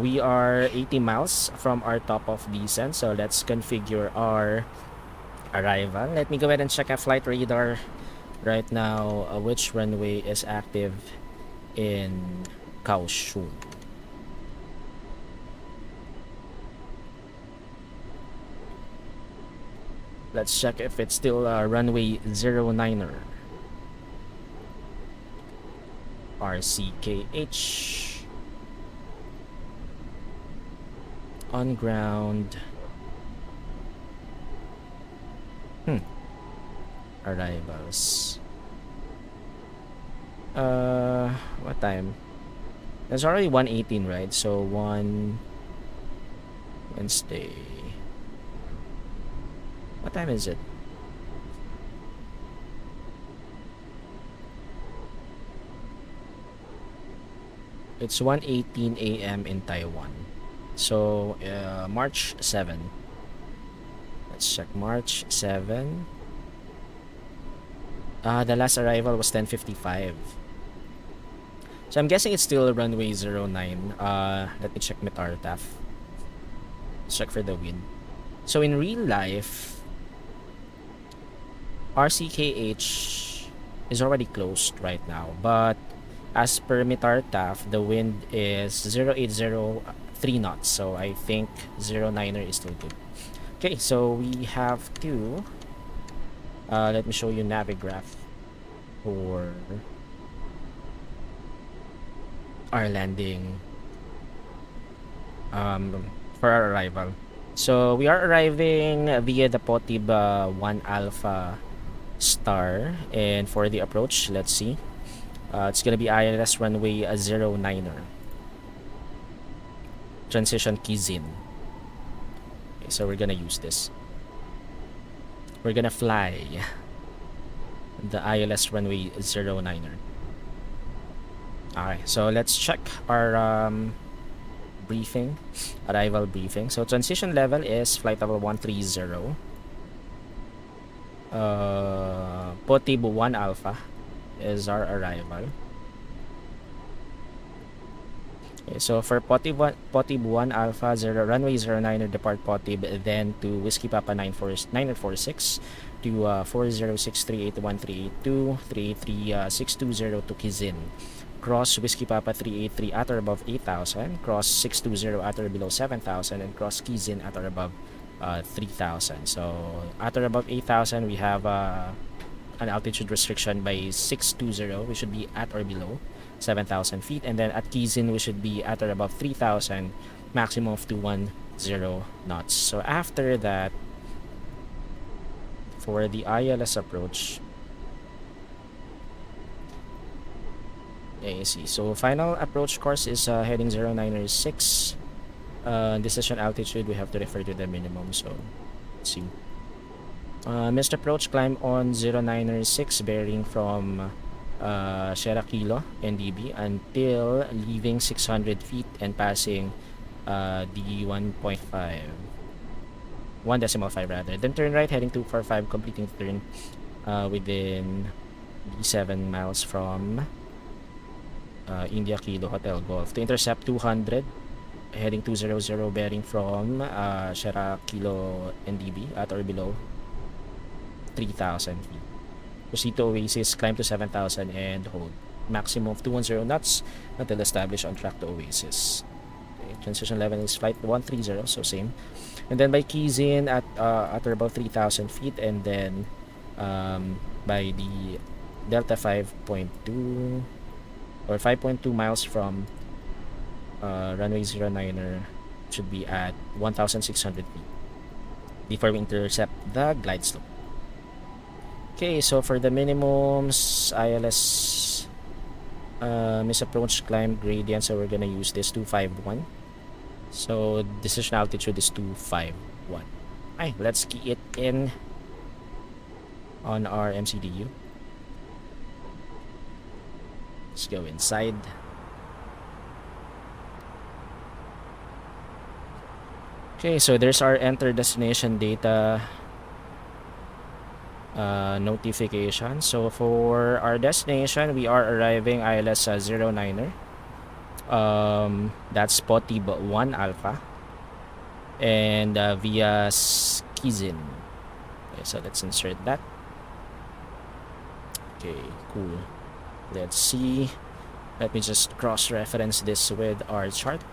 We are 80 miles from our top of descent, so let's configure our arrival. Let me go ahead and check our flight radar right now. Which runway is active in Kaohsiung? Let's check if it's still runway 09er. RCKH. On ground. Arrivals. What time? It's already 1:18, right? So Wednesday. What time is it? It's 1:18 a.m. in Taiwan. So March 7. Let's check March 7. The last arrival was 10:55. So I'm guessing it's still runway 09. Let me check METARTAF. Check for the wind. So in real life, RCKH is already closed right now, but as per METARTAF, the wind is 0803 knots. So I think 09er is still good. Okay, so we have to let me show you Navigraph for our landing, for our arrival. So we are arriving via the Potib 1 Alpha Star, and for the approach, let's see, it's gonna be ILS runway 09er, transition Kizin. Okay, so we're gonna use this. We're gonna fly the ILS runway 09er. Alright, so let's check our briefing, arrival briefing. So transition level is flight level 130. Potib 1 Alpha is our arrival. Okay, so for Potib 1 Alpha 0 runway 09er, depart Potib, then to Whiskey Papa 946 to 406381382 383 to Kizin. Cross Whiskey Papa 383 at or above 8,000, cross 620 at or below 7,000, and cross Kizin at or above 3,000. So at or above 8,000, we have an altitude restriction by 620. We should be at or below 7,000 feet, and then at Kizin we should be at or above 3,000, maximum of 210 knots. So after that, for the ILS approach, I see. So final approach course is heading 096. Decision altitude, we have to refer to the minimum. So let's see. Missed approach, climb on 096 bearing from Sierra Kilo NDB until leaving 600 feet and passing the 1.5. 1.5 rather. Then turn right heading 245, completing the turn within the 7 miles from India Kilo Hotel Golf to intercept 200 heading 200 bearing from Sierra Kilo NDB at or below 3,000 feet. Proceed to Oasis, climb to 7,000 and hold. Maximum of 210 knots until established on track to Oasis. Okay, transition level is flight 130, so same. And then by keys in at or about 3,000 feet, and then by the Delta 5.2 or 5.2 miles from runway 09er should be at 1,600 feet before we intercept the glide slope. Okay, so for the minimums, ILS misapproach climb gradient, so we're gonna use this 251. So decision altitude is 251. Alright, let's key it in on our MCDU. Let's go inside. Okay, so there's our enter destination data notification. So for our destination, we are arriving ILS 09er. That's Potib 1 Alpha and via Skizin. Okay, so let's insert that. Okay, cool. Let's see. Let me just cross-reference this with our chart.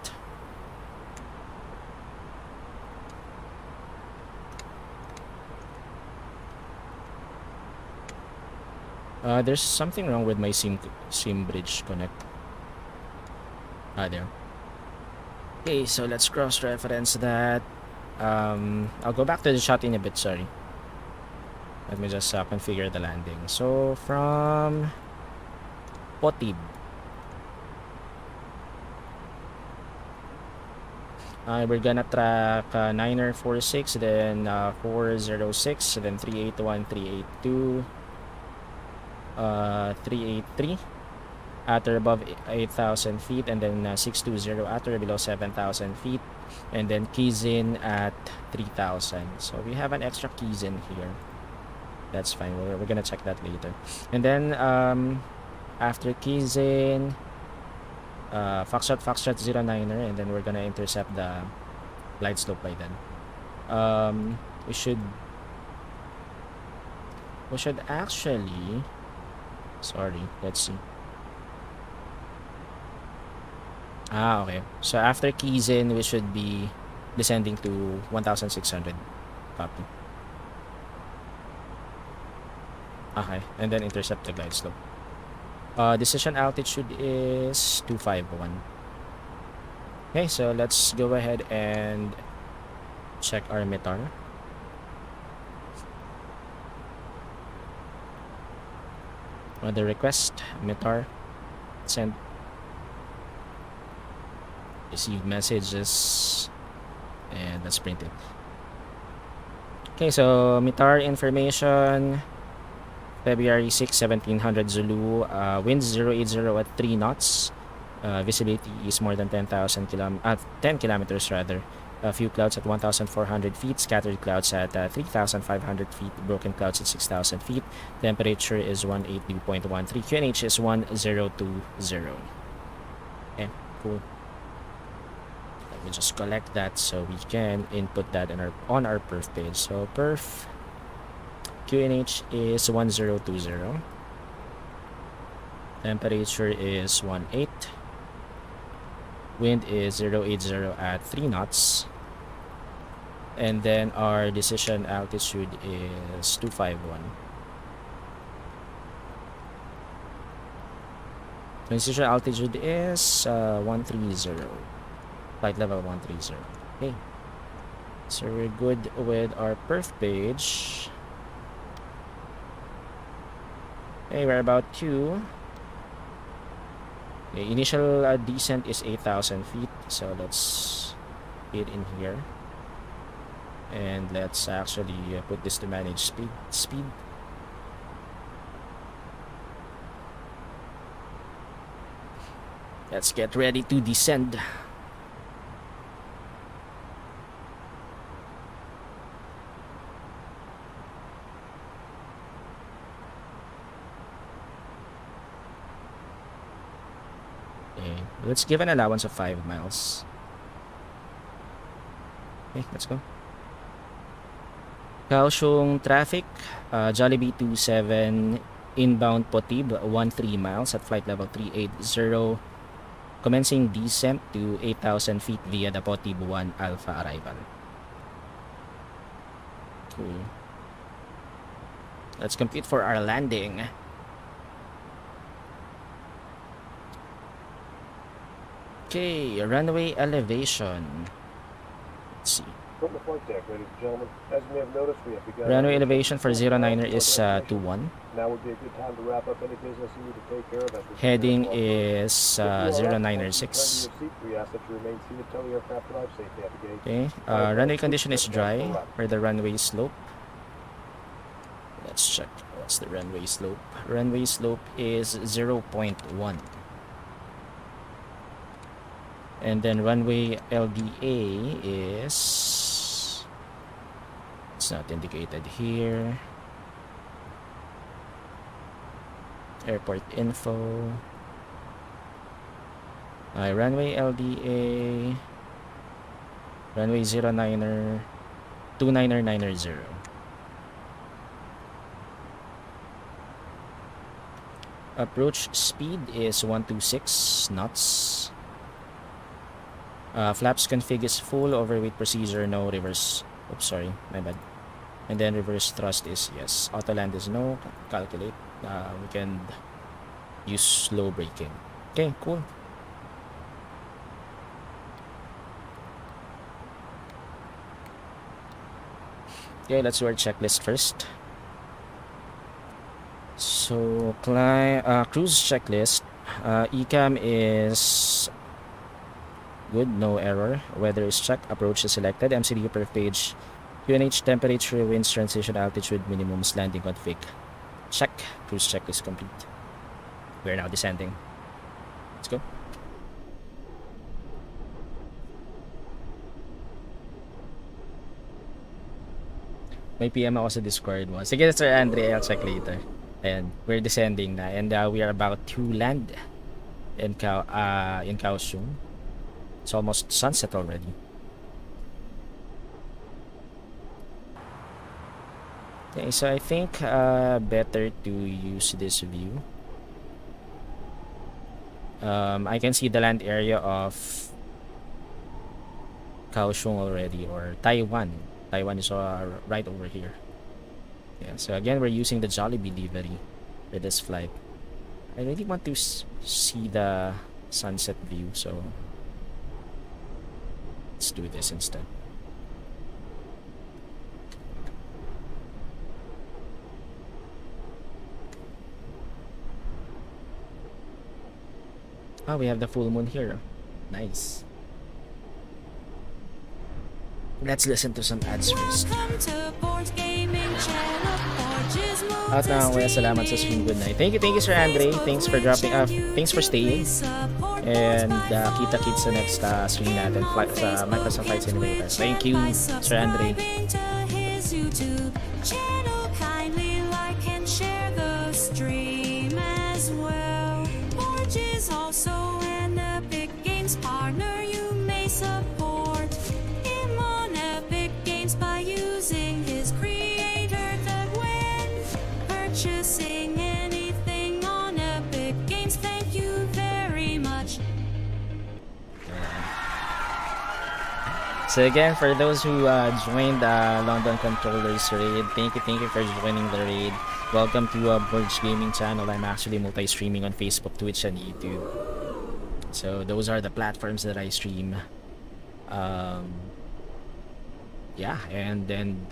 There's something wrong with my SIM bridge connect. There. Okay, so let's cross-reference that. I'll go back to the shot in a bit, sorry. Let me just configure the landing. So from Potib, we're gonna track 946, then 406, then 381, 382, 383 at or above 8,000 feet, and then 620 at or below 7,000 feet, and then keys in at 3,000. So we have an extra keys in here. That's fine. We're gonna check that later. And then after keys in, Foxtrot 09er, and then we're gonna intercept the glide slope by then. We should actually, sorry, let's see. Okay. So after keys in, we should be descending to 1,600. Copy. Okay, and then intercept the glide slope. Decision altitude is 251. Okay, so let's go ahead and check our METAR. The request METAR send, receive messages, and let's print it. Okay, so METAR information, February 6, 1700 Zulu, winds 080 at 3 knots, visibility is more than 10 kilometers rather. A few clouds at 1,400 feet, scattered clouds at 3,500 feet, broken clouds at 6,000 feet. Temperature is 182.13. QNH is 1020. Okay, cool. Let me just collect that so we can input that in on our perf page. So perf QNH is 1020. Temperature is 18. Wind is 080 at 3 knots. And then our decision altitude is 251. Decision altitude is 130. Flight level 130. Okay. So we're good with our perf page. Okay, we're about to The initial descent is 8,000 feet, so let's hit in here. And let's actually put this to manage speed. Let's get ready to descend. Okay, let's give an allowance of 5 miles. Okay, let's go. Kaohsiung traffic, Jollibee 27, inbound Potib 13 miles at flight level 380, commencing descent to 8,000 feet via the Potib 1 Alpha arrival. Cool. Let's compute for our landing. Okay, runway elevation. Let's see. From the flight deck, ladies and gentlemen, as you may have noticed, we have begun... Runway elevation for 09er is 21. Now would be a good time to wrap up any business you need to take care of. As we Heading prepare to is offload. If you are at 09er home, 6. return to your seat. We ask that you remain seated till the aircraft arrives safely at the gate. Okay, runway condition is dry for the runway slope. Let's check what's the runway slope. Runway slope is 0.1. And then runway LDA is, it's not indicated here. Airport info. Runway LDA, runway 09er 29990. Approach speed is 126 knots. Flaps config is full. Overweight procedure, no. Reverse, oops, sorry, my bad. And then reverse thrust is yes. Auto land is no. Calculate. We can use slow braking. Okay, cool. Okay, let's do our checklist first. So, cruise checklist. ECAM is good, no error. Weather is checked. Approach is selected. MCD per page. QNH temperature, winds, transition altitude, minimums, landing config. Check. Cruise checklist complete. We are now descending. Let's go. May PM ako sa Discord mo. Sige, Sir Andre, I'll check later. Ayan, we're descending na. And we are about to land in Kaohsiung. It's almost sunset already. Okay, so I think better to use this view. I can see the land area of Kaohsiung already, or Taiwan. Taiwan is right over here. Yeah, so again, we're using the Jollibee livery for this flight. I really want to see the sunset view, so let's do this instead. Oh, we have the full moon here. Nice. Let's listen to some ads first. Welcome to BORGGAMING channel. At na kaya salamat sa stream. Good night. Thank you Sir Andre. Thanks for dropping thanks for staying. And kita-kits sa next stream natin sa Microsoft Flight Simulator. Thank you Sir Andre. Kindly like and share the stream as well. Borg is also an Epic Games partner. You may support him on Epic Games by using his creator code when purchasing anything on Epic Games. Thank you very much. So again, for those who joined London Controllers raid, thank you for joining the raid. Welcome to BORGGAMING channel. I'm actually multi-streaming on Facebook, Twitch, and YouTube. So those are the platforms that I stream. Yeah, and then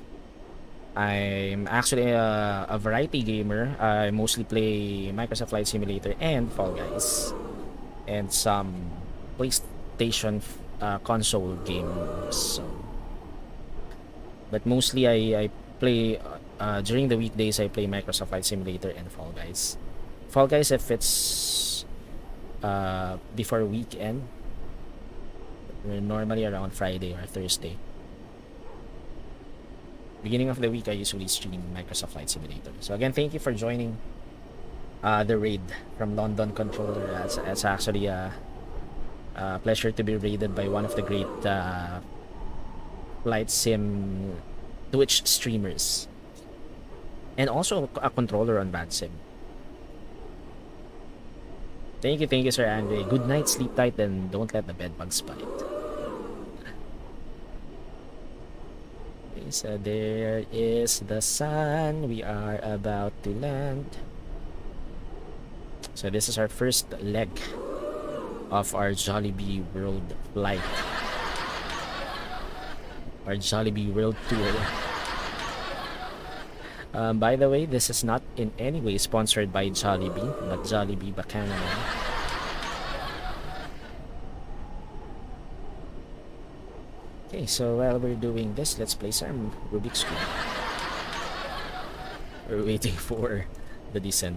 I'm actually a variety gamer. I mostly play Microsoft Flight Simulator and Fall Guys. and some PlayStation console games. So, but mostly I play during the weekdays. I play Microsoft Flight Simulator and Fall Guys. Fall Guys if it's before weekend, normally around Friday or Thursday. Beginning of the week, I usually stream Microsoft Flight Simulator. So again, thank you for joining the raid from London Controller. It's actually a pleasure to be raided by one of the great flight sim Twitch streamers, and also a controller on Bad Sim. Thank you, Sir Andre. Good night, sleep tight, and don't let the bed bugs bite. Okay, so there is the sun. We are about to land. So this is our first leg of our Jollibee World flight. Our Jollibee World Tour. By the way, this is not in any way sponsored by Jollibee, but Jollibee baka naman. Okay, so while we're doing this, let's play some Rubik's Cube. We're waiting for the descent.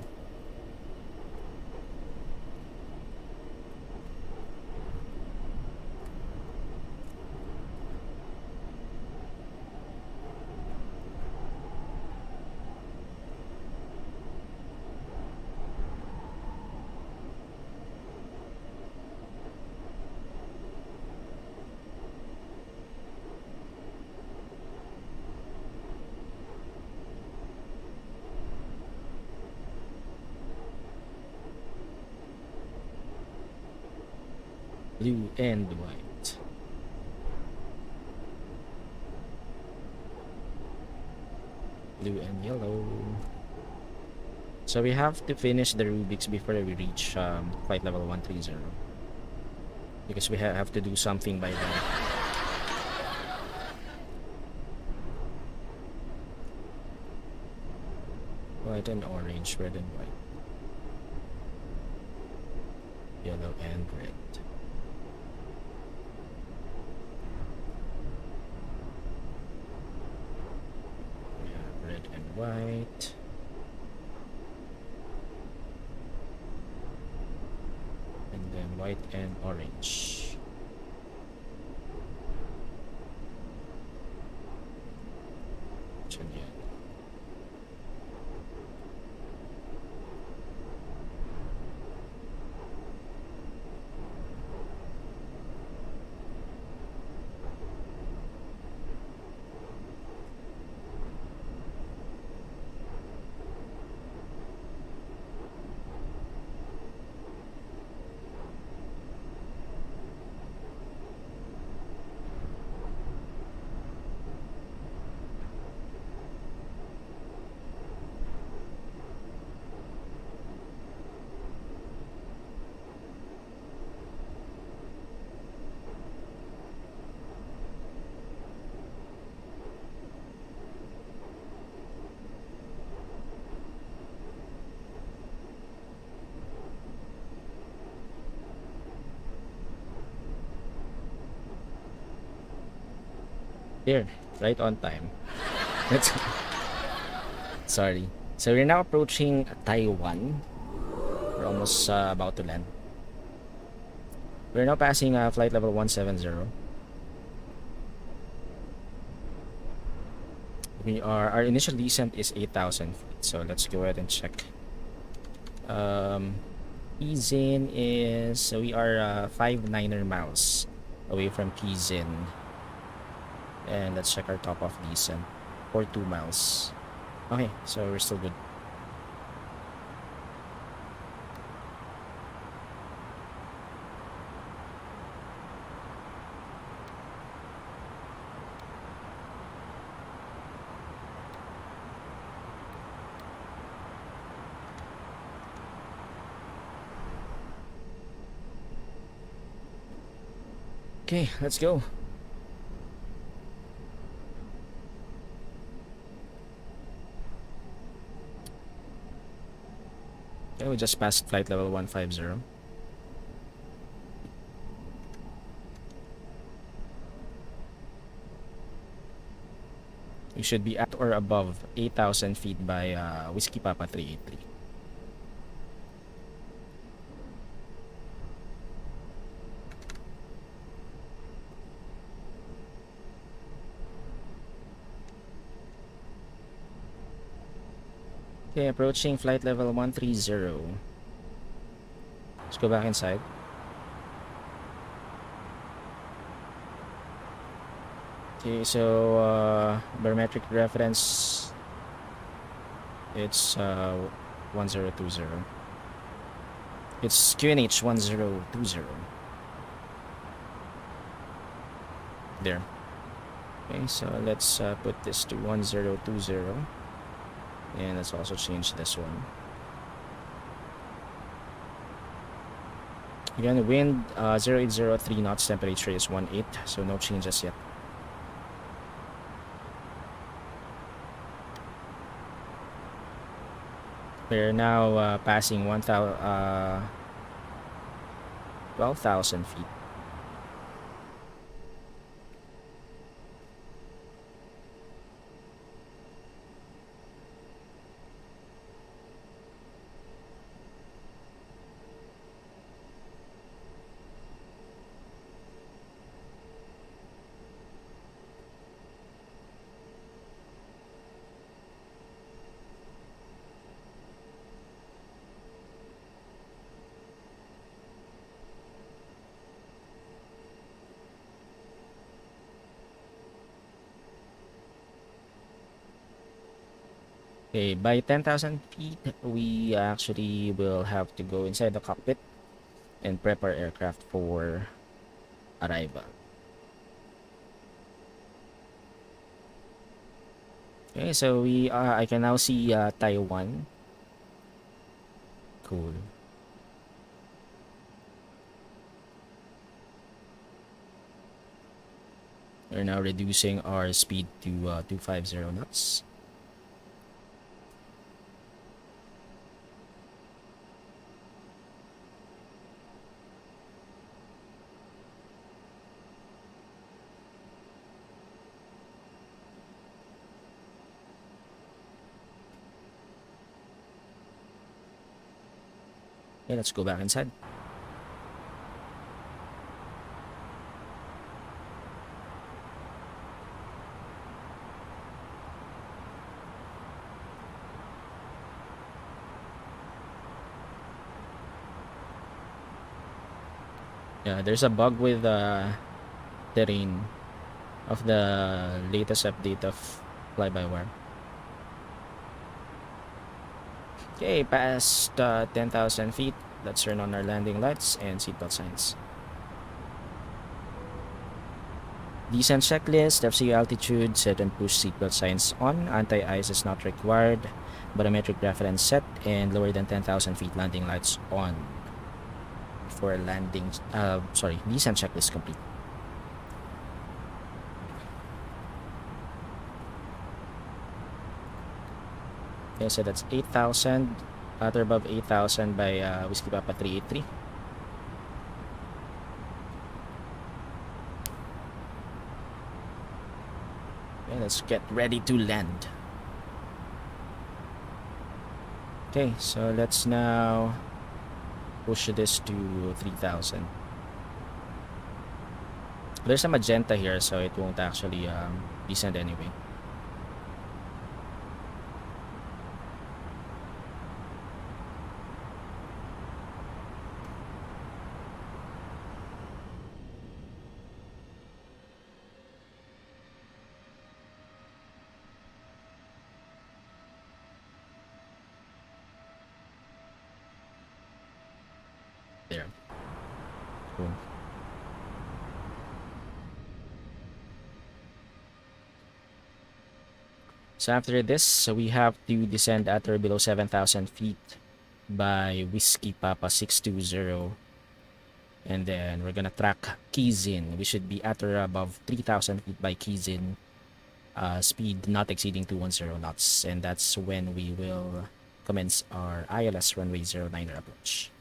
Blue and white. Blue and yellow. So we have to finish the Rubik's before we reach flight level 130. Because we have to do something by then. White and orange, red and white. Yellow and red. Red and white. And then white and orange. So, yeah. Here, right on time. That's sorry. So we're now approaching Taiwan. We're almost about to land. We're now passing flight level 170. Our initial descent is 8,000 feet. So let's go ahead and check. Pizin is, so we are 5 miles away from Pizin. And let's check our top off descent for 2 miles. Okay, so we're still good. Okay, let's go. Okay, we just passed flight level 150. should be at or above 8,000 feet by Whiskey Papa 383. Okay, approaching flight level 130. Let's go back inside. Okay, so barometric reference, it's 1020. It's QNH 1020. There. Okay, so let's put this to 1020. And let's also change this one. Again, wind 0803 knots, temperature is 18, so no changes yet. We're now passing 12,000 feet. Okay, by 10,000 feet, we actually will have to go inside the cockpit and prep our aircraft for arrival. Okay, so I can now see Taiwan. Cool. We're now reducing our speed to 250 knots. Okay, let's go back inside. Yeah, there's a bug with the terrain of the latest update of fly-by-wire. Okay, past 10,000 feet. Let's turn on our landing lights and seatbelt signs. Descent checklist, FCU altitude, set and push seatbelt signs on. Anti-ice is not required. Barometric reference set and lower than 10,000 feet landing lights on. For landing, descent checklist complete. Okay, so that's 8,000, at or above 8,000 by Whiskey Papa 383. Okay, let's get ready to land. Okay, so let's now push this to 3,000. There's a magenta here, so it won't actually descend anyway. There. Cool. So after this, so we have to descend at or below 7,000 feet by Whiskey Papa 620. And then we're gonna track Kizin. We should be at or above 3,000 feet by Kizin. Speed not exceeding 210 knots. And that's when we will commence our ILS runway 09er approach.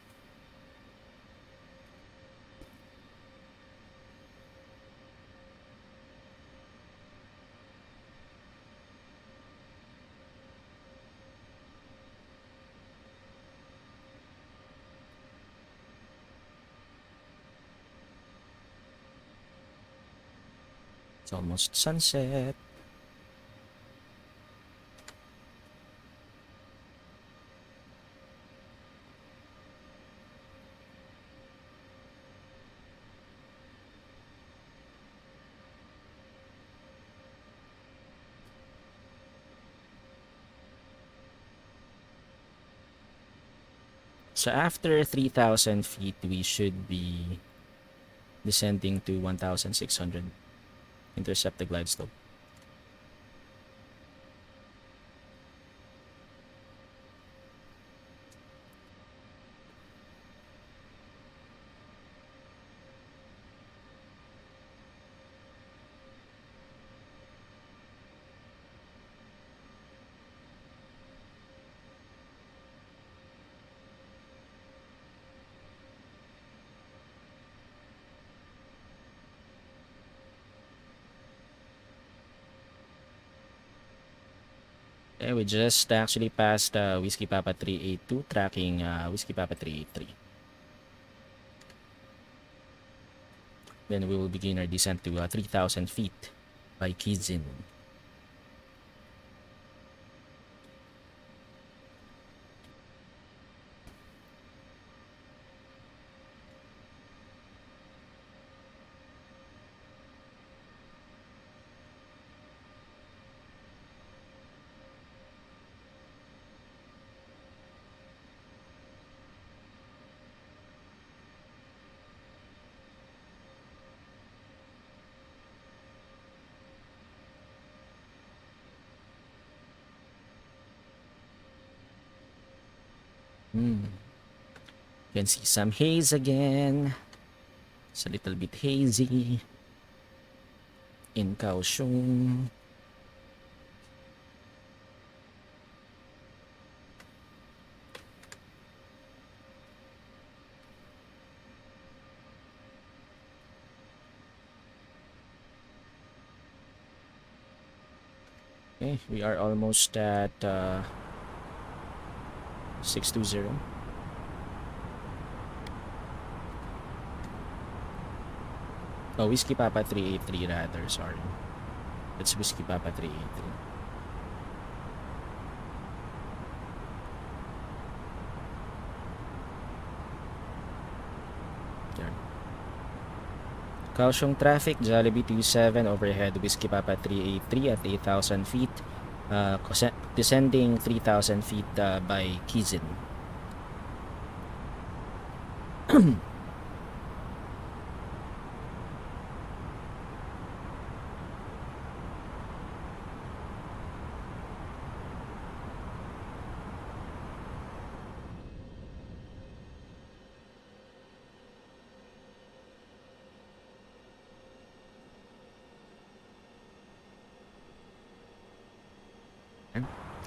It's almost sunset. So after 3,000 feet, we should be descending to 1,600. Intercept the glide slope. Okay, we just actually passed Whiskey Papa 382, tracking Whiskey Papa 383. Then we will begin our descent to 3,000 feet by Kizin. You can see some haze again. It's a little bit hazy in Kaohsiung. Okay, we are almost at 620. Oh, Whiskey Papa 383 rather, sorry. That's Whiskey Papa 383. There. Kaohsiung traffic, Jollibee 27 overhead, Whiskey Papa 383 at 8,000 feet. Descending 3,000 feet by Kizin.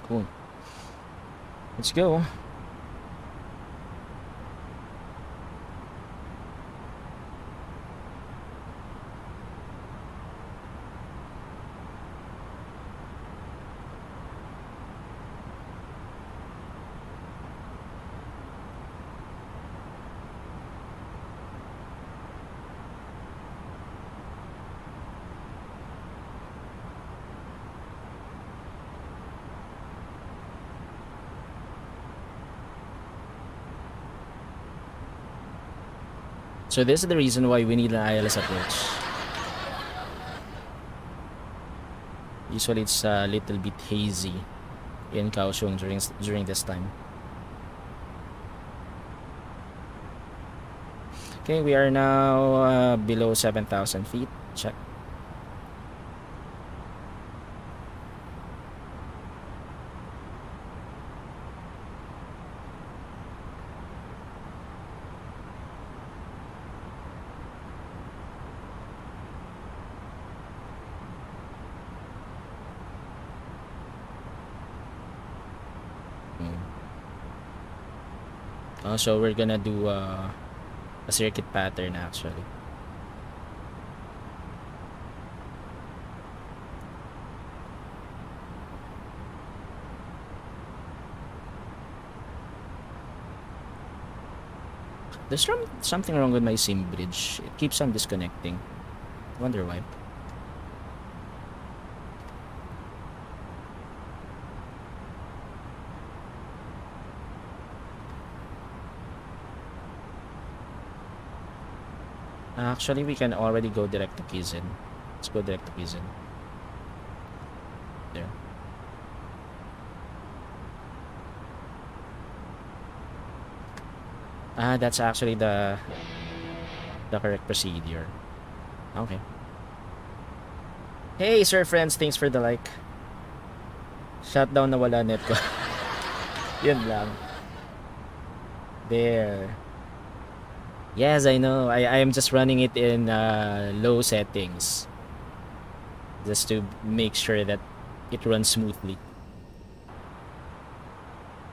Cool. Let's go. So this is the reason why we need an ILS approach. Usually it's a little bit hazy in Kaohsiung during this time. Okay, we are now below 7,000 feet. Check. So we're gonna do a circuit pattern actually. There's something wrong with my sim bridge. It keeps on disconnecting. Wonder why. Actually, we can already go direct to Kizin. Let's go direct to Kizin. There. That's actually the correct procedure. Okay. Hey, Sir Friends, thanks for the like. Shutdown na wala net ko. Yun lang. There. Yes, I know. I am just running it in low settings. Just to make sure that it runs smoothly.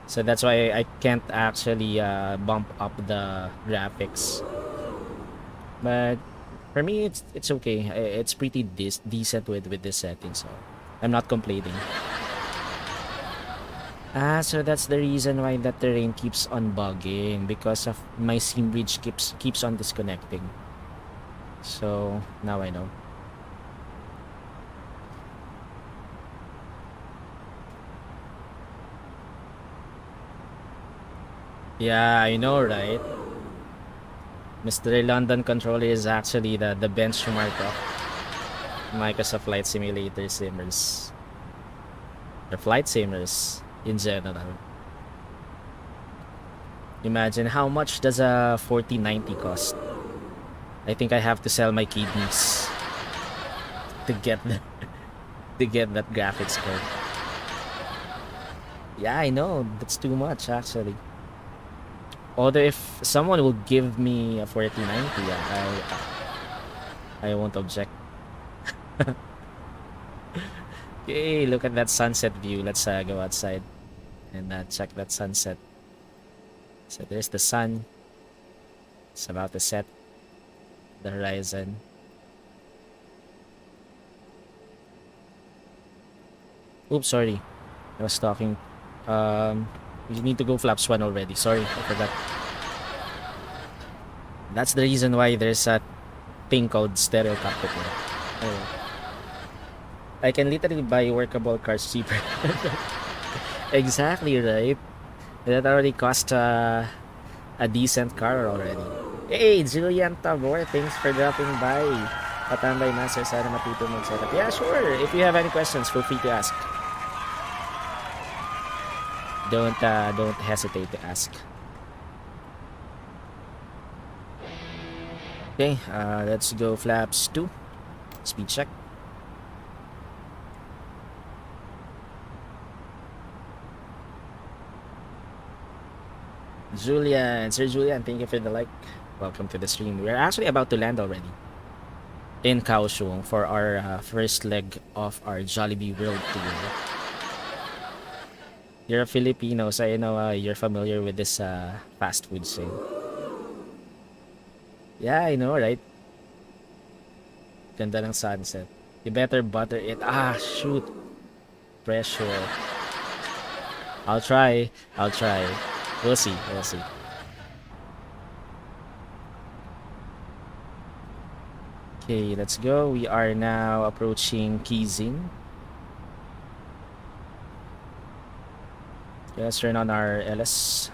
So that's why I can't actually bump up the graphics. But for me, it's okay. It's pretty decent with this setting, so I'm not complaining. So that's the reason why the terrain keeps on bugging, because of my sim bridge keeps on disconnecting. So now I know. Yeah, I know, right? Mr. London Controller is actually the benchmark of Microsoft Flight Simulator simmers. Or flight simmers in general. Imagine how much does a 4090 cost? I think I have to sell my kidneys to get that graphics card. Yeah, I know, that's too much actually. Although if someone will give me a 4090, yeah, I won't object. Okay, look at that sunset view. Let's go outside and check that sunset. So there's the sun. It's about to set. The horizon. Oops, sorry. I was talking. We need to go flaps 1 already. Sorry, I forgot. That's the reason why there's a thing called stereo cockpit. I can literally buy workable cars cheaper. Exactly, right? That already cost a decent car already. Hey, Julian Tabor, thanks for dropping by. Patambay Master, sana matuto mag-setup. Yeah, sure. If you have any questions, feel free to ask. Don't hesitate to ask. Okay, let's go flaps 2. Speed check. Sir Julian, thank you for the like. Welcome to the stream. We're actually about to land already in Kaohsiung for our first leg of our Jollibee World Tour. You're a Filipino, so I know you're familiar with this fast food scene. Yeah, I know, right? Ganda ng sunset. You better butter it. Ah, shoot. Pressure. I'll try. We'll see. Okay, let's go. We are now approaching Kaohsiung. Okay, let's turn on our LS.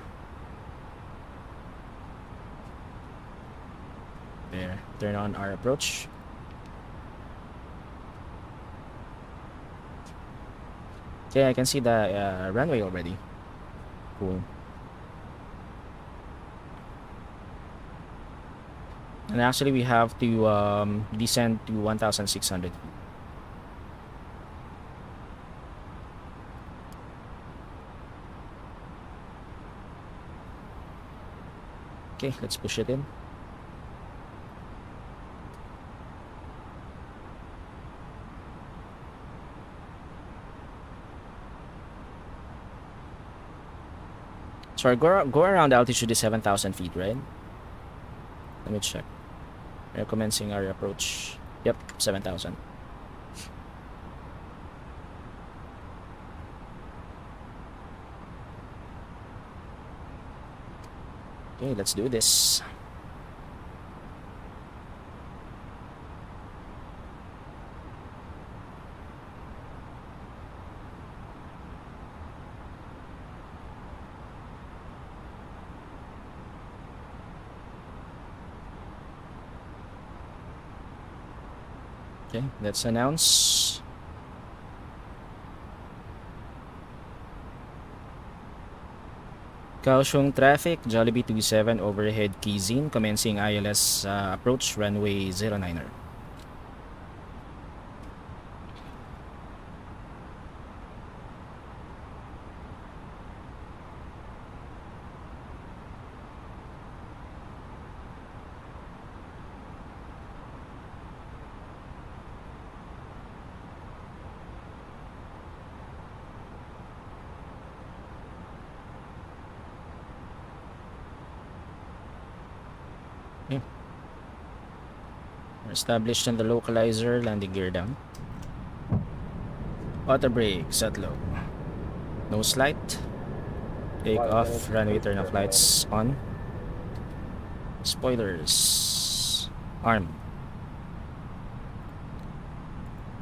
There. Turn on our approach. Okay, I can see the runway already. Cool. And actually, we have to descend to 1,600 feet. Okay, let's push it in. So our go around altitude is 7,000 feet, right? Let me check. We're commencing our approach. Yep, 7,000. Okay, let's do this. Okay, let's announce. Kaohsiung traffic, Jollibee 27 overhead Kizin, commencing ILS approach runway 09er. We're established on the localizer, landing gear down. Auto brake, set low. Nose light. Take off, runway turn off lights on. Spoilers. Arm.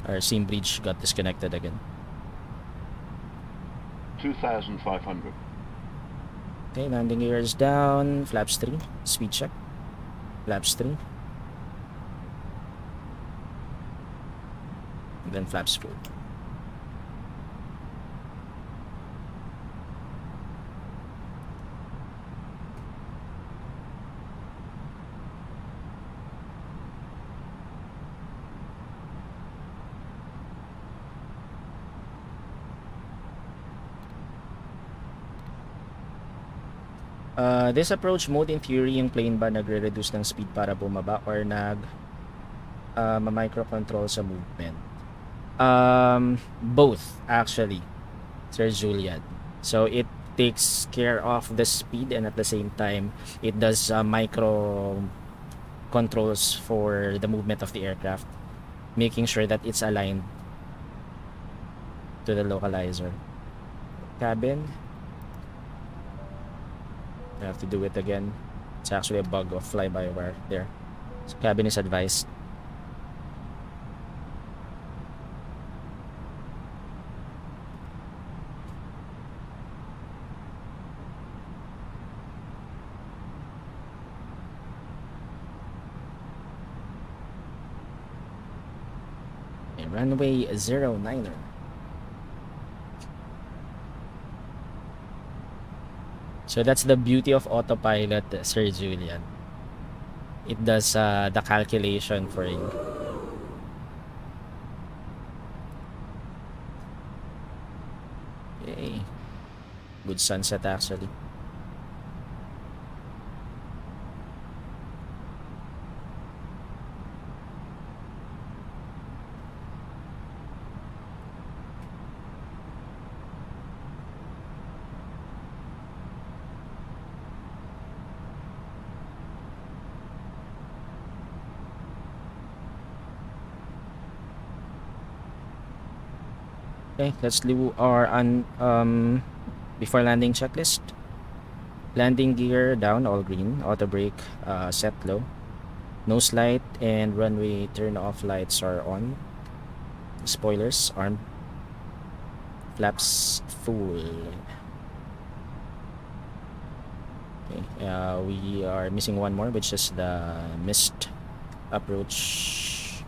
Our seam bridge got disconnected again. 2,500. Okay, landing gears down. Flaps 3. Speed check. Flaps 3. Then flaps 4. This approach mode, in theory, yung plane ba nagre-reduce ng speed para bumaba or ma-microcontrol sa movement? Both, actually, Sir Julian. So it takes care of the speed, and at the same time it does micro controls for the movement of the aircraft, making sure that it's aligned to the localizer. Cabin, I have to do it again. It's actually a bug of fly-by-wire there. So cabin is advised. Okay, runway 09er. So that's the beauty of autopilot, Sir Julian. It does the calculation for you. Okay. Good sunset actually. Okay, let's do our before landing checklist. Landing gear down, all green. Auto brake set low. Nose light and runway turn off lights are on. Spoilers armed. Flaps full. Okay, we are missing one more, which is the missed approach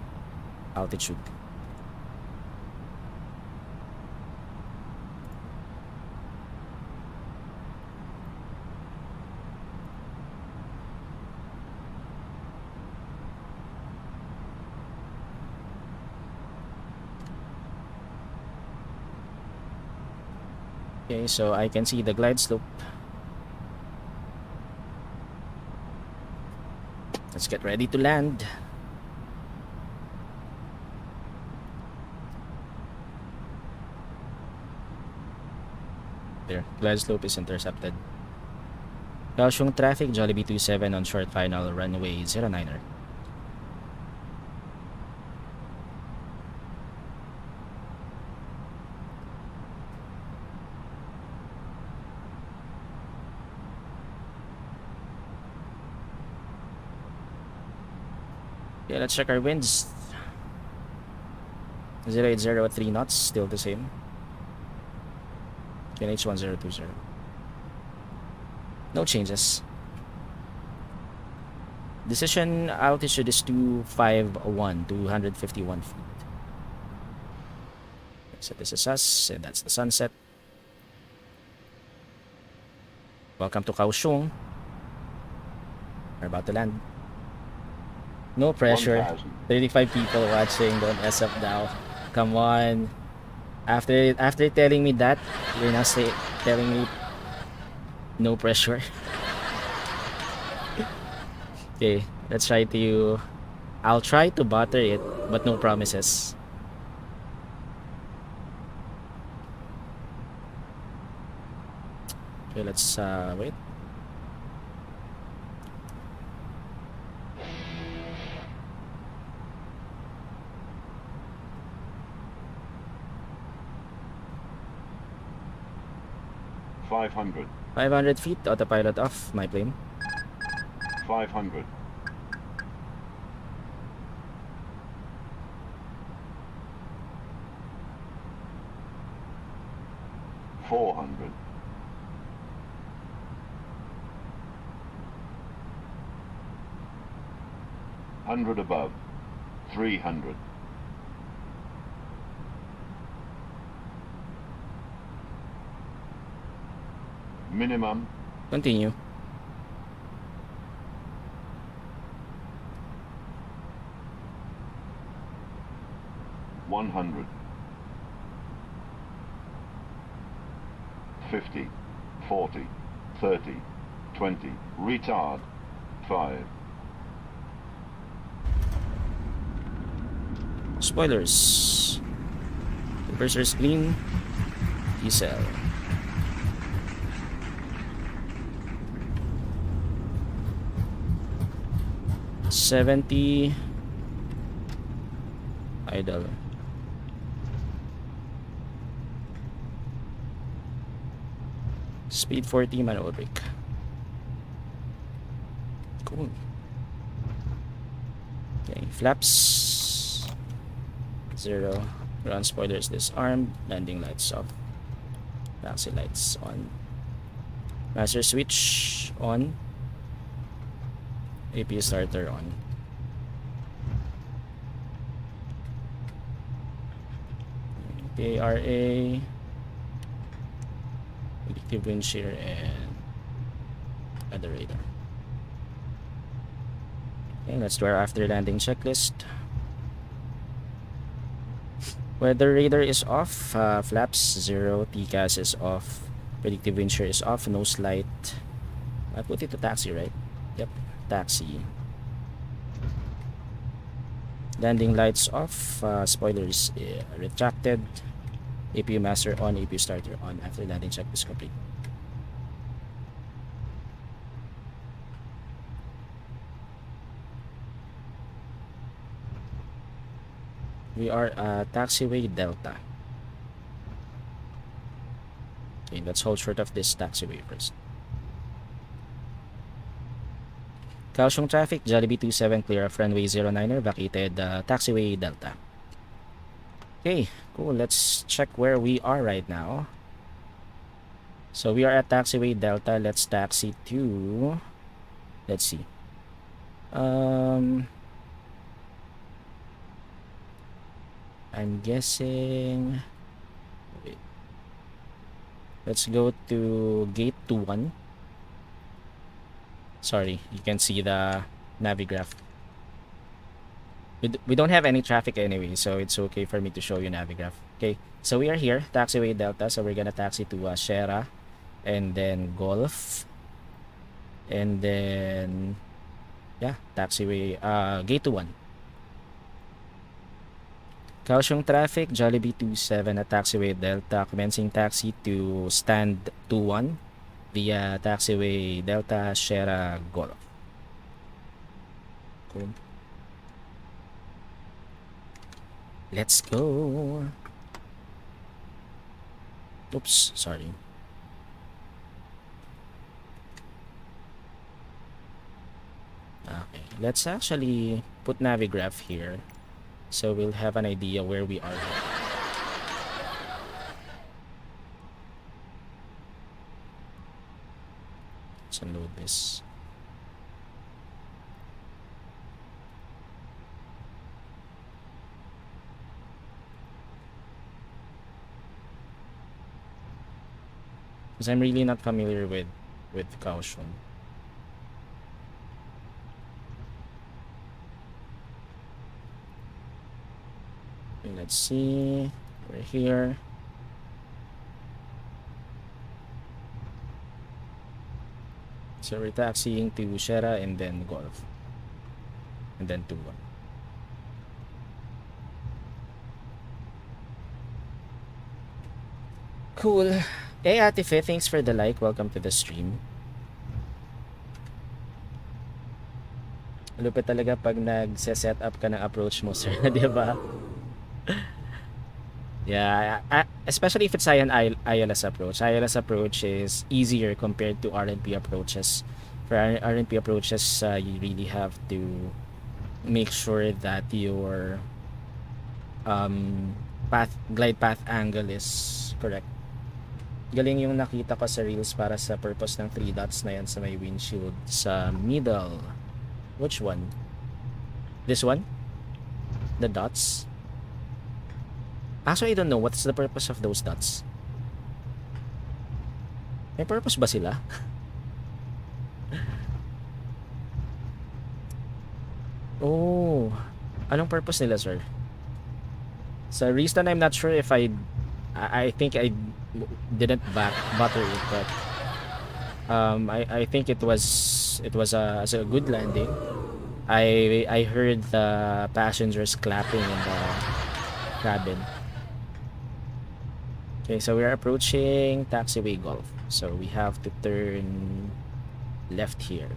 altitude. Okay, so I can see the glide slope. Let's get ready to land. There, glide slope is intercepted. Kaohsiung traffic, Jollibee 27 on short final, runway 09er. Okay, let's check our winds. 080 at 3 knots, still the same. QNH 1020. No changes. Decision altitude is 251 feet. So this is us, and that's the sunset. Welcome to Kaohsiung. We're about to land. No pressure. 1,000. 35 people watching. Don't mess up now. Come on. After telling me that, you're now telling me no pressure. Okay, let's try to. I'll try to butter it, but no promises. Okay, let's wait. $500. 500 feet, autopilot off, my plane. 500. $400. 100 above. 300. Minimum. Continue. $100. 50. 40. 30. 20. Retard. 5. Spoilers. The cursor's clean. Diesel. $70. Idle. Speed 40, manual brake. Cool. Okay, flaps 0. Ground spoilers disarmed. Landing lights off. Taxi lights on. Master switch on. AP starter on. KRA. Predictive wind shear and other radar. Okay, let's do our after landing checklist. Weather radar is off, flaps 0, TCAS is off, predictive wind shear is off, nose light. I put it to taxi, right? Yep, taxi. Landing lights off, spoilers retracted, APU master on, APU starter on. After landing checklist complete. We are taxiway Delta. Okay, let's hold short of this taxiway first. Kaohsiung traffic, Jollibee 27 clear of runway 09er, vacated taxiway Delta. Okay, cool. Let's check where we are right now. So we are at taxiway Delta. Let's taxi to. Let's see. I'm guessing. Wait. Let's go to gate 21. Sorry, you can see the navigraph. We don't have any traffic anyway, so it's okay for me to show you navigraph. Okay, so we are here, taxiway Delta. So we're gonna taxi to Sierra, and then Golf, and then yeah, taxiway gate 21. Kaohsiung traffic, Jollibee 27 at taxiway Delta, commencing taxi to stand 21 via taxiway Delta Sierra Golf. Cool. Let's go. Oops, sorry. Okay, let's actually put navigraph here, so we'll have an idea where we are. Let's unload this. Because I'm really not familiar with Kaohsiung. Okay, let's see. We're here. So we're taxiing to Shera and then Golf. And then 2-1. Cool. Hey Ate Fe, thanks for the like. Welcome to the stream. Lupit talaga pag nagse-set up ka ng approach mo, sir. Di ba? Yeah, especially if it's an ILS approach. ILS approach is easier compared to RNP approaches. For RNP approaches, you really have to make sure that your glide path angle is correct. Galing yung nakita ko sa reels para sa purpose ng 3 dots na yan sa may windshield sa middle. Which one? This one? The dots? Actually, I don't know what's the purpose of those dots. May purpose ba sila? Oh, anong purpose nila, sir? Sa reason, I'm not sure if I think I didn't butter it, but I think it was a good landing. I heard the passengers clapping in the cabin. Okay, so we're approaching taxiway Golf, so we have to turn left here.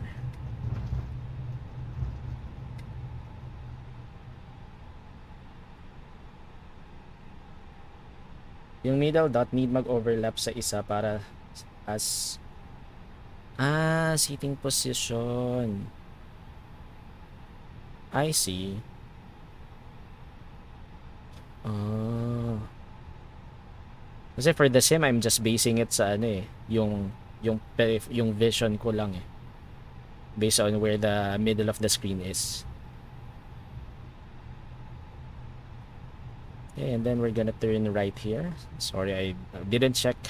Yung middle dot need mag-overlap sa isa para as seating position. I see. Oh. Kasi for the sim, I'm just basing it sa ano eh, yung vision ko lang eh. Based on where the middle of the screen is. Okay, and then we're gonna turn right here. Sorry, I didn't check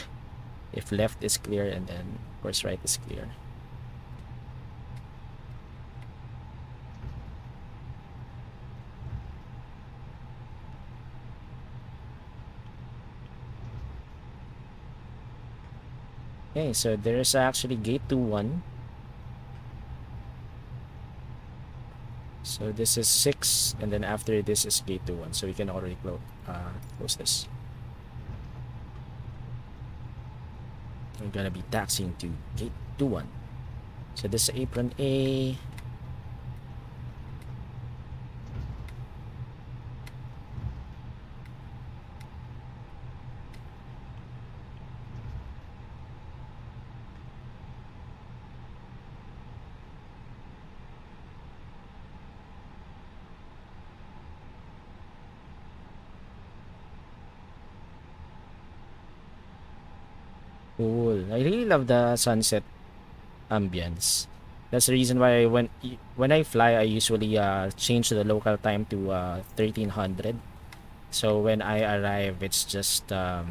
if left is clear, and then of course right is clear. Okay, so there's actually gate 21. So this is 6, and then after this is gate 21. So we can already close this. We're gonna be taxiing to gate 21. So this is apron A. Cool. I really love the sunset ambience. That's the reason why when I fly, I usually change the local time to 1300. So when I arrive, it's just the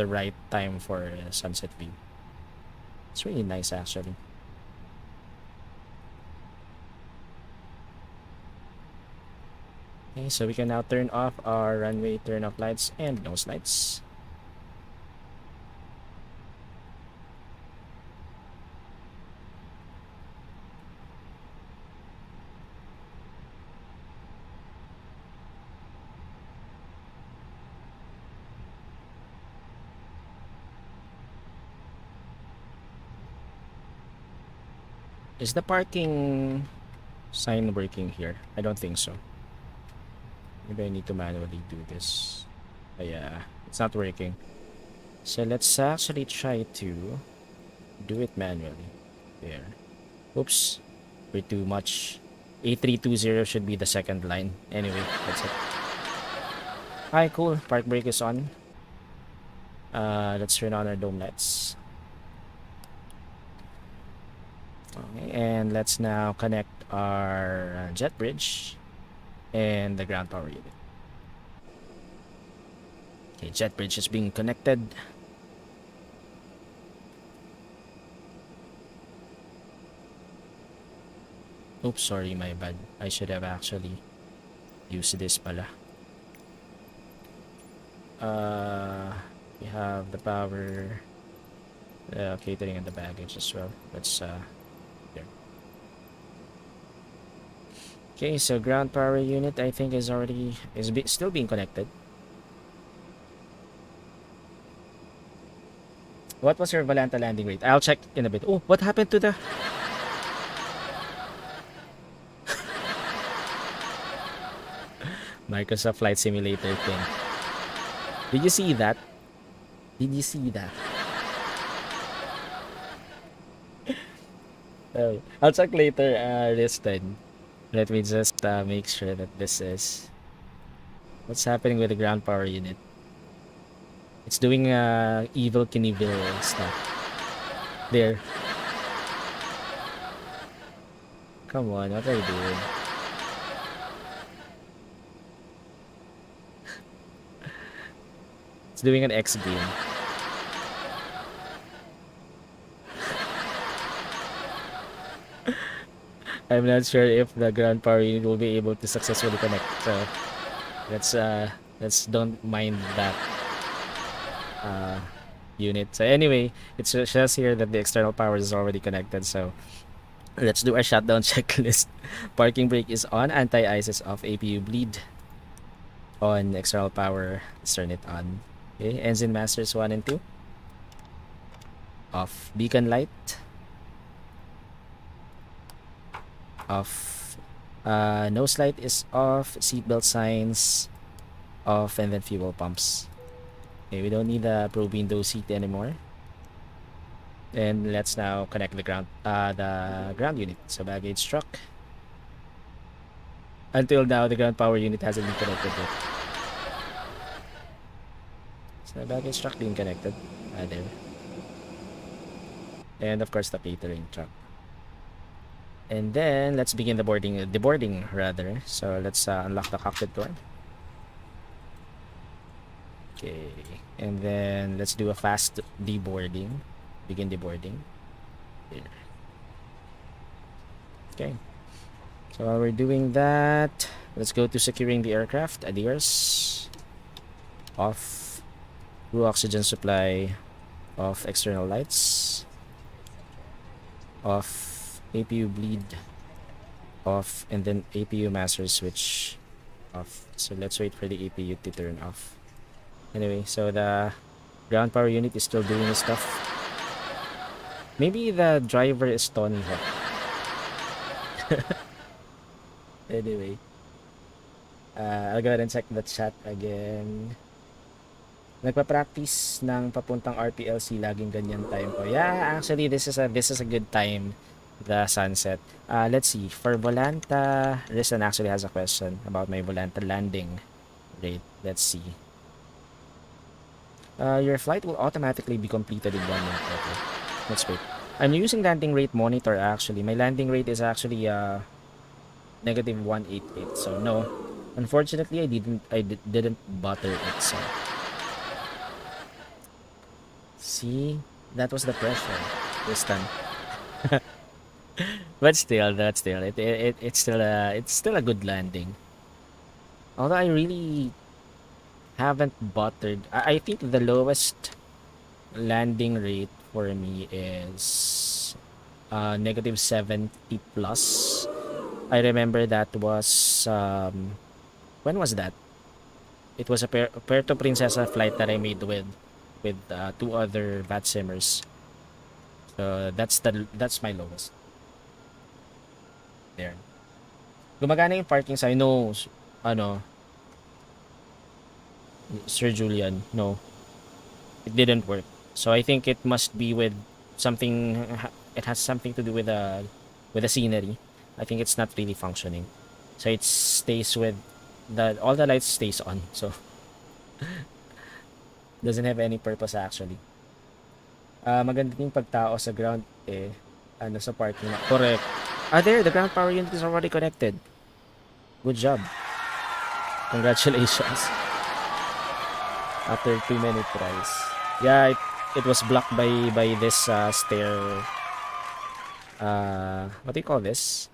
right time for sunset view. It's really nice actually. Okay, so we can now turn off our runway turn off lights and nose lights. Is the parking sign working here? I don't think so. Maybe I need to manually do this. Yeah, it's not working. So let's actually try to do it manually. There. Oops. We're too much. A320 should be the second line. Anyway, that's it. Hi, cool. Park brake is on. Let's turn on our dome lights. Okay, and let's now connect our jet bridge and the ground power unit. Okay, jet bridge is being connected. Oops, sorry, my bad. I should have actually used this pala. We have the power, catering, and the baggage as well. Let's there. Okay, so ground power unit I think is already still being connected. What was your Volanta landing rate? I'll check in a bit. Oh, what happened to the Microsoft Flight Simulator thing? Did you see that? Did you see that? Oh, I'll check later, Riston. Let me just make sure that this is... What's happening with the ground power unit? It's doing evil Knievel stuff. There. Come on, what are you doing? It's doing an X game. I'm not sure if the ground power unit will be able to successfully connect. So let's don't mind that unit. So anyway, it says here that the external power is already connected. So let's do a shutdown checklist. Parking brake is on, anti-ice is off, APU bleed on, external power, let's turn it on. Okay, engine masters 1 and 2 off, beacon light off, nose light is off, seatbelt signs off, and then fuel pumps. Okay, we don't need the probe window seat anymore. And let's now connect the ground unit. So baggage truck. Until now, the ground power unit hasn't been connected yet. So baggage truck being connected. There. And of course the catering truck. And then let's begin the boarding rather. So let's unlock the cockpit door. Okay, and then let's do a fast deboarding. Begin deboarding. Here. Okay. So while we're doing that, let's go to securing the aircraft. Adheres. Off. Crew oxygen supply. Off. External lights. Off. APU bleed off, and then APU master switch off. So let's wait for the APU to turn off. Anyway, so the ground power unit is still doing its stuff. Maybe the driver is Tony Hawk. Anyway, I'll go ahead and check the chat again. Nagpa-practice ng papuntang RPLC, laging ganyan time ko. Yeah, actually this is a good time. The sunset. Let's see. For Volanta, Ristan actually has a question about my Volanta landing rate. Let's see. Your flight will automatically be completed in 1 minute. Okay. Let's wait. I'm using landing rate monitor actually. My landing rate is actually negative 188. So no, unfortunately I didn't butter it. So see, that was the pressure this time. But still, it's still a good landing. Although I really haven't buttered. I think the lowest landing rate for me is negative 70 plus. I remember that was when was that? It was a Puerto Princesa flight that I made with 2 other bat simmers. So that's my lowest. There. Gumagana yung parking sign. No, Sir Julian, no. It didn't work. So I think it must be with something, it has something to do with the scenery. I think it's not really functioning. So it stays with all the lights stays on. So doesn't have any purpose actually. Maganda din pagtao sa ground sa parking lot. Correct. There, the ground power unit is already connected. Good job. Congratulations. After 2 minute tries. Yeah, it was blocked by this stair. What do you call this?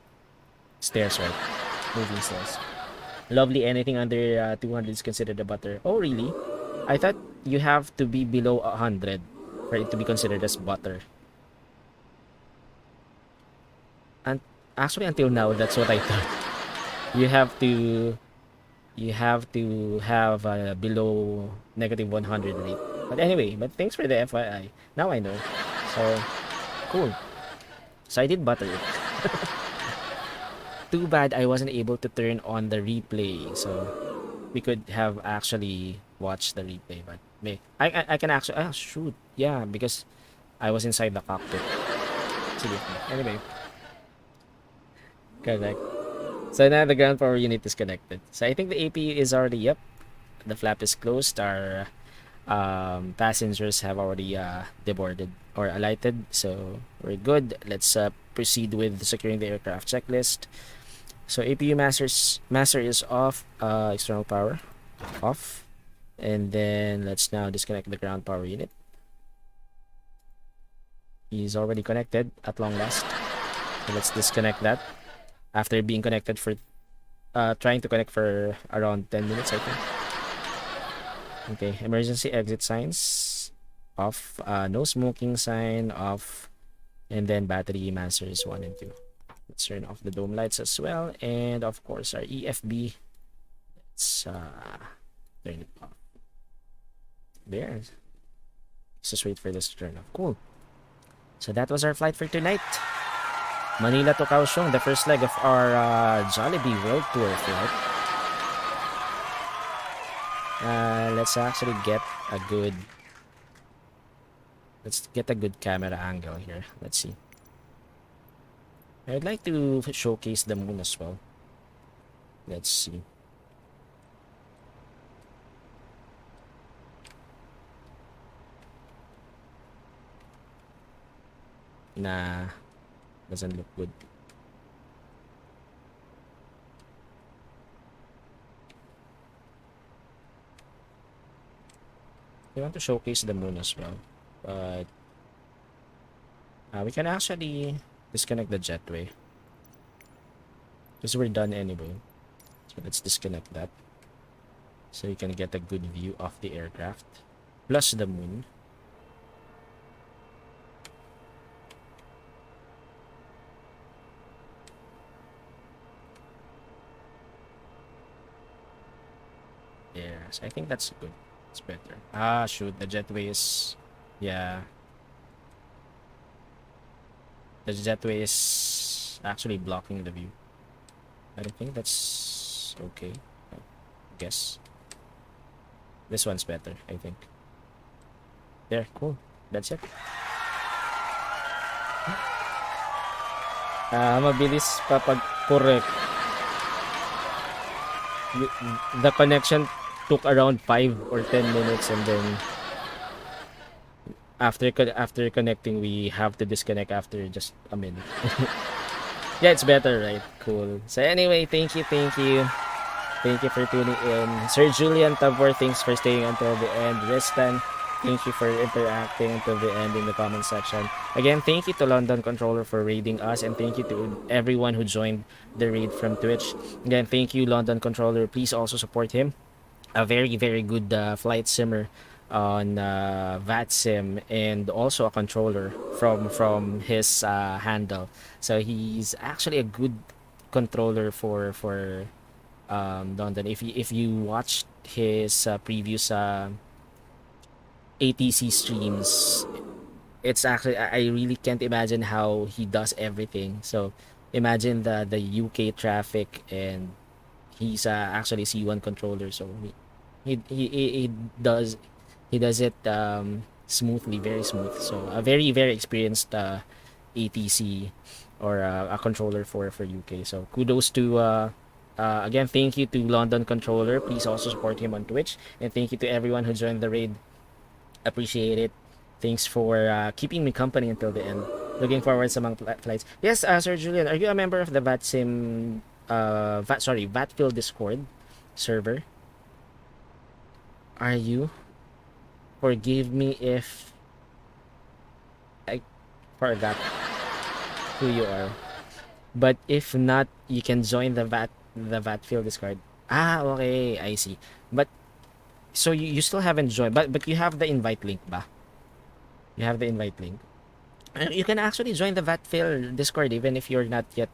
Stairs, right? Moving stairs. Lovely. Anything under 200 is considered a butter. Oh, really? I thought you have to be below 100 for it to be considered as butter. And actually, until now, that's what I thought. You have to have below negative 100 rate. But anyway, but thanks for the FYI. Now I know. So cool. So I did butter it. Too bad I wasn't able to turn on the replay. So we could have actually watched the replay. But I can actually shoot. Yeah, because I was inside the cockpit. Sige. Anyway. Correct. So now the ground power unit is connected. So I think the APU is already, yep. The flap is closed. Our passengers have already deboarded or alighted. So we're good. Let's proceed with securing the aircraft checklist. So APU master is off. External power off. And then let's now disconnect the ground power unit. He's already connected at long last. So let's disconnect that. After being connected for trying to connect for around 10 minutes, I think. Okay, emergency exit signs off, no smoking sign off, and then battery masters 1 and 2. Let's turn off the dome lights as well, and of course our EFB. Let's turn it off. There. Let's just wait for this to turn off. Cool. So that was our flight for tonight. Manila to Kaohsiung, the first leg of our Jollibee World Tour flight. Let's actually get a good camera angle here. Let's see. I'd like to showcase the moon as well. Let's see. Nah, doesn't look good. I want to showcase the moon as well, but we can actually disconnect the jetway because we're done anyway. So let's disconnect that so you can get a good view of the aircraft plus the moon. Yes, I think that's good. It's better. Ah, shoot, the jetway is... Yeah. The jetway is actually blocking the view. But I think that's okay. I guess. This one's better, I think. There, cool. That's it. Mabilis pa pag-correct. The connection took around 5 or 10 minutes, and then after connecting we have to disconnect after just a minute. Yeah, it's better, right? Cool. So anyway, thank you for tuning in. Sir Julian Tabor, thanks for staying until the end. Ristan, thank you for interacting until the end in the comment section. Again, thank you to London Controller for raiding us, and thank you to everyone who joined the raid from Twitch. Again, thank you, London Controller. Please also support him. A very, very good flight simmer on VATSIM, and also a controller from his handle. So he's actually a good controller for London. If you watched his previous ATC streams, it's actually, I really can't imagine how he does everything. So imagine the UK traffic, and he's actually C1 controller, so he does it smoothly, very smooth. So a very, very experienced ATC or a controller for UK. So kudos to again, thank you to London Controller. Please also support him on Twitch, and thank you to everyone who joined the raid. Appreciate it. Thanks for keeping me company until the end. Looking forward sa mga flights. Yes, Sir Julian, are you a member of the VATSIM VATFIL Discord server? Are you? Forgive me if I forgot who you are. But if not, you can join the VAT field Discord. Ah, okay, I see. But so you still haven't joined, but you have the invite link ba? You have the invite link. You can actually join the VATFIL Discord even if you're not yet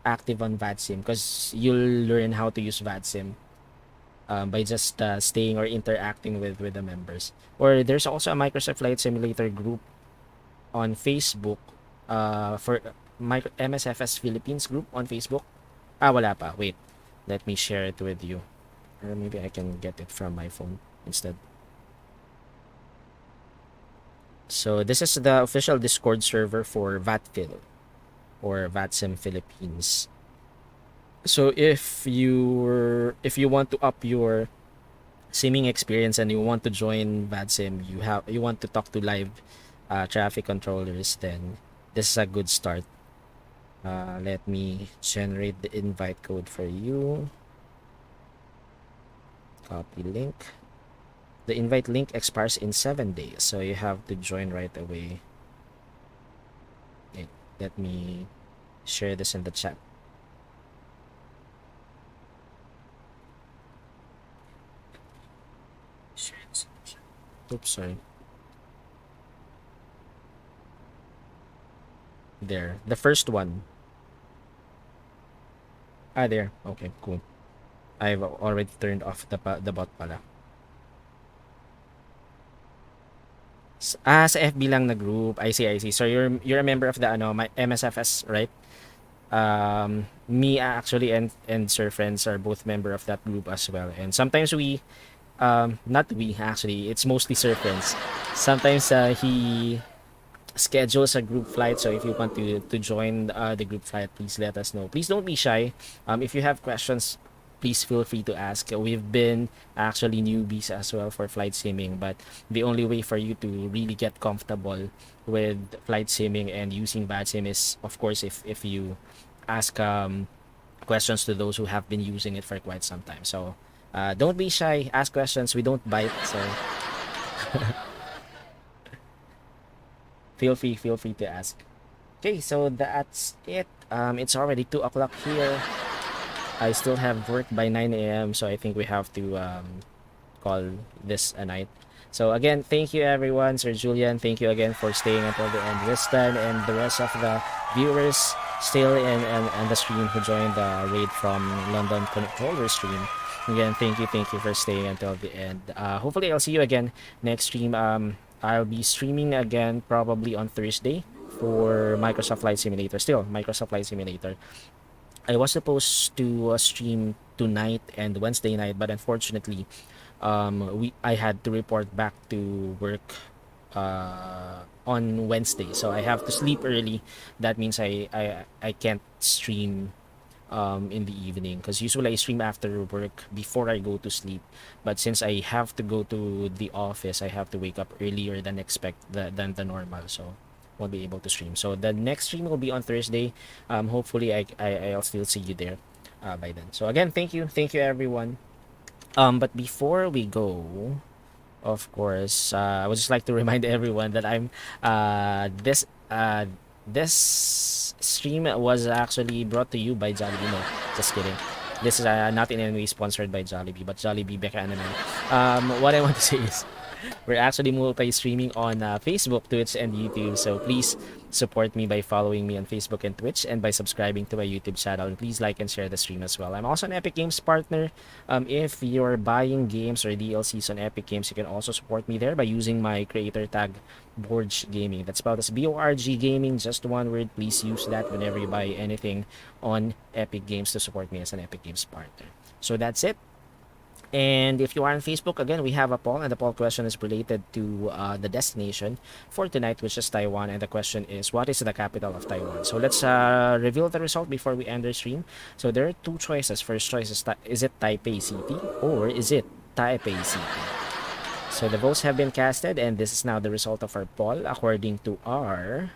active on VATSIM, because you'll learn how to use VATSIM by just staying or interacting with the members. Or there's also a Microsoft Flight Simulator group on Facebook for MSFS Philippines group on Facebook. Ah, wala pa. Wait. Let me share it with you. Or maybe I can get it from my phone instead. So this is the official Discord server for VATFIL or VATSIM Philippines. So if you want to up your simming experience and you want to join VATSIM, you want to talk to live traffic controllers, then this is a good start. Let me generate the invite code for you. Copy link. The invite link expires in 7 days, so you have to join right away. Okay, let me share this in the chat. Oops, sorry. There, the first one. Ah, there. Okay, cool. I've already turned off the bot pala. Sa FB lang na group. I see. So you're a member of the my MSFS, right? Me actually and Sir Friends are both member of that group as well. And sometimes we not we actually, it's mostly Sir Friends. Sometimes he schedules a group flight, so if you want to join the group flight, please let us know. Please don't be shy. If you have questions, please feel free to ask. We've been actually newbies as well for flight simming, but the only way for you to really get comfortable with flight simming and using VATSIM is, of course, if you ask questions to those who have been using it for quite some time. So don't be shy, ask questions. We don't bite, so feel free to ask. Okay, so that's it. It's already 2 o'clock here. I still have work by 9 a.m. so I think we have to call this a night. So again, thank you everyone. Sir Julian, thank you again for staying until the end. Wistan and the rest of the viewers still in the stream who joined the raid from London Controller stream. Again, thank you for staying until the end. Hopefully I'll see you again next stream. I'll be streaming again probably on Thursday for Microsoft Flight Simulator. Still Microsoft Flight Simulator. I was supposed to stream tonight and Wednesday night, but unfortunately, I had to report back to work on Wednesday, so I have to sleep early. That means I can't stream in the evening, because usually I stream after work before I go to sleep. But since I have to go to the office, I have to wake up earlier than than the normal, so won't be able to stream. So the next stream will be on Thursday. Hopefully I'll still see you there by then. So again, thank you everyone. But before we go, of course, I would just like to remind everyone that I'm this stream was actually brought to you by Jollibee. No, just kidding. This is not in any way sponsored by Jollibee, but Jollibee beka naman. What I want to say is, we're actually multi-streaming on Facebook, Twitch, and YouTube. So please support me by following me on Facebook and Twitch, and by subscribing to my YouTube channel. And please like and share the stream as well. I'm also an Epic Games partner. If you're buying games or DLCs on Epic Games, you can also support me there by using my creator tag BORGGAMING. That's spelled as BORGGAMING, just one word. Please use that whenever you buy anything on Epic Games to support me as an Epic Games partner. So that's it. And if you are on Facebook, again, we have a poll, and the poll question is related to the destination for tonight, which is Taiwan. And the question is, what is the capital of Taiwan? So let's reveal the result before we end the stream. So there are two choices. First choice is it Taipei City, or is it Taipei City? So the votes have been casted, and this is now the result of our poll. According to our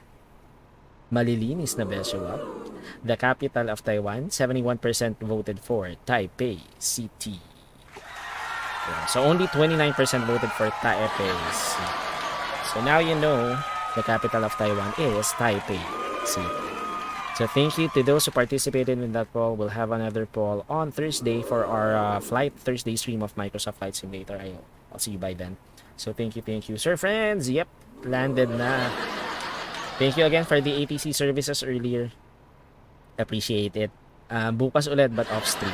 malilinis na Beshiewap, the capital of Taiwan, 71% voted for Taipei City. Yeah, so only 29% voted for Taipei City. So now you know the capital of Taiwan is Taipei City. So thank you to those who participated in that poll. We'll have another poll on Thursday for our Flight Thursday stream of Microsoft Flight Simulator. I'll see you by then. So thank you, sir friends. Yep, landed na. Thank you again for the ATC services earlier. Appreciate it. Bukas ulit but off stream.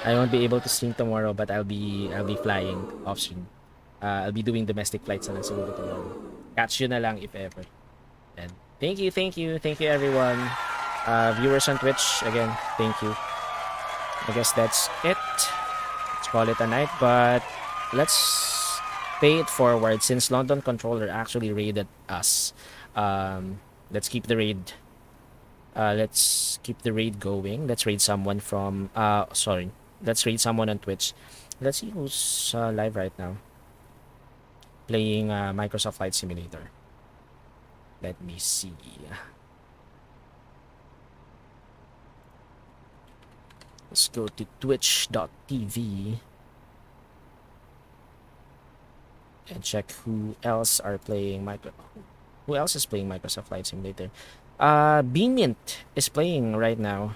I won't be able to stream tomorrow, but I'll be flying off stream. I'll be doing domestic flights na lang siguro tomorrow. Catch you na lang if ever. And thank you everyone. Viewers on Twitch, again, thank you. I guess that's it. Let's call it a night, but let's pay it forward since London Controller actually raided us. Let's keep the raid. Let's keep the raid going. Let's raid someone from let's raid someone on Twitch. Let's see who's live right now playing Microsoft Flight Simulator. Let me see. Let's go to twitch.tv and check who else is playing Microsoft Flight Simulator. Beamint is playing right now.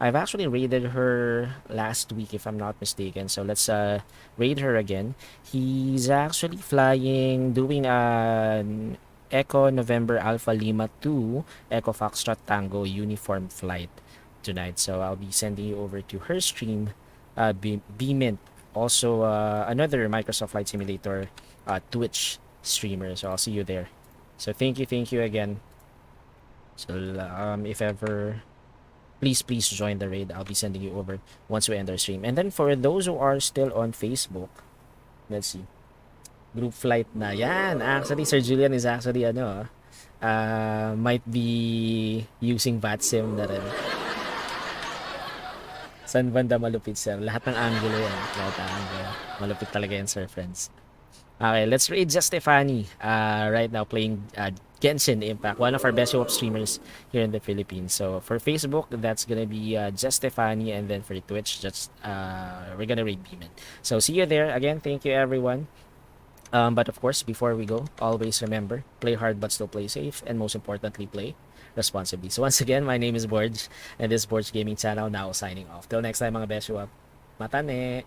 I've actually raided her last week if I'm not mistaken. So let's raid her again. He's actually doing an Echo November Alpha Lima 2 Echo Foxtrot Tango uniform flight tonight. So I'll be sending you over to her stream. Beamint, also another Microsoft Flight Simulator Twitch streamer. So I'll see you there. So thank you again. So if ever, please join the raid. I'll be sending you over once we end our stream. And then for those who are still on Facebook, let's see. Group flight na yan. Actually, Sir Julian is actually might be using VATSIM na rin. San banda malupit, sir? Lahat ng angulo yan. Malupit talaga yan, sir, friends. Okay, let's raid Just Stefani. Right now playing Genshin Impact, one of our Beshiewap streamers here in the Philippines. So for Facebook, that's gonna be Just Stefani, and then for Twitch, we're gonna raid Beeman. So see you there. Again, thank you everyone. But of course, before we go, always remember, play hard but still play safe, and most importantly, play responsibly. So once again, my name is Borg, and this is Borg Gaming Channel now signing off. Till next time, mga Beshiewap. Matane!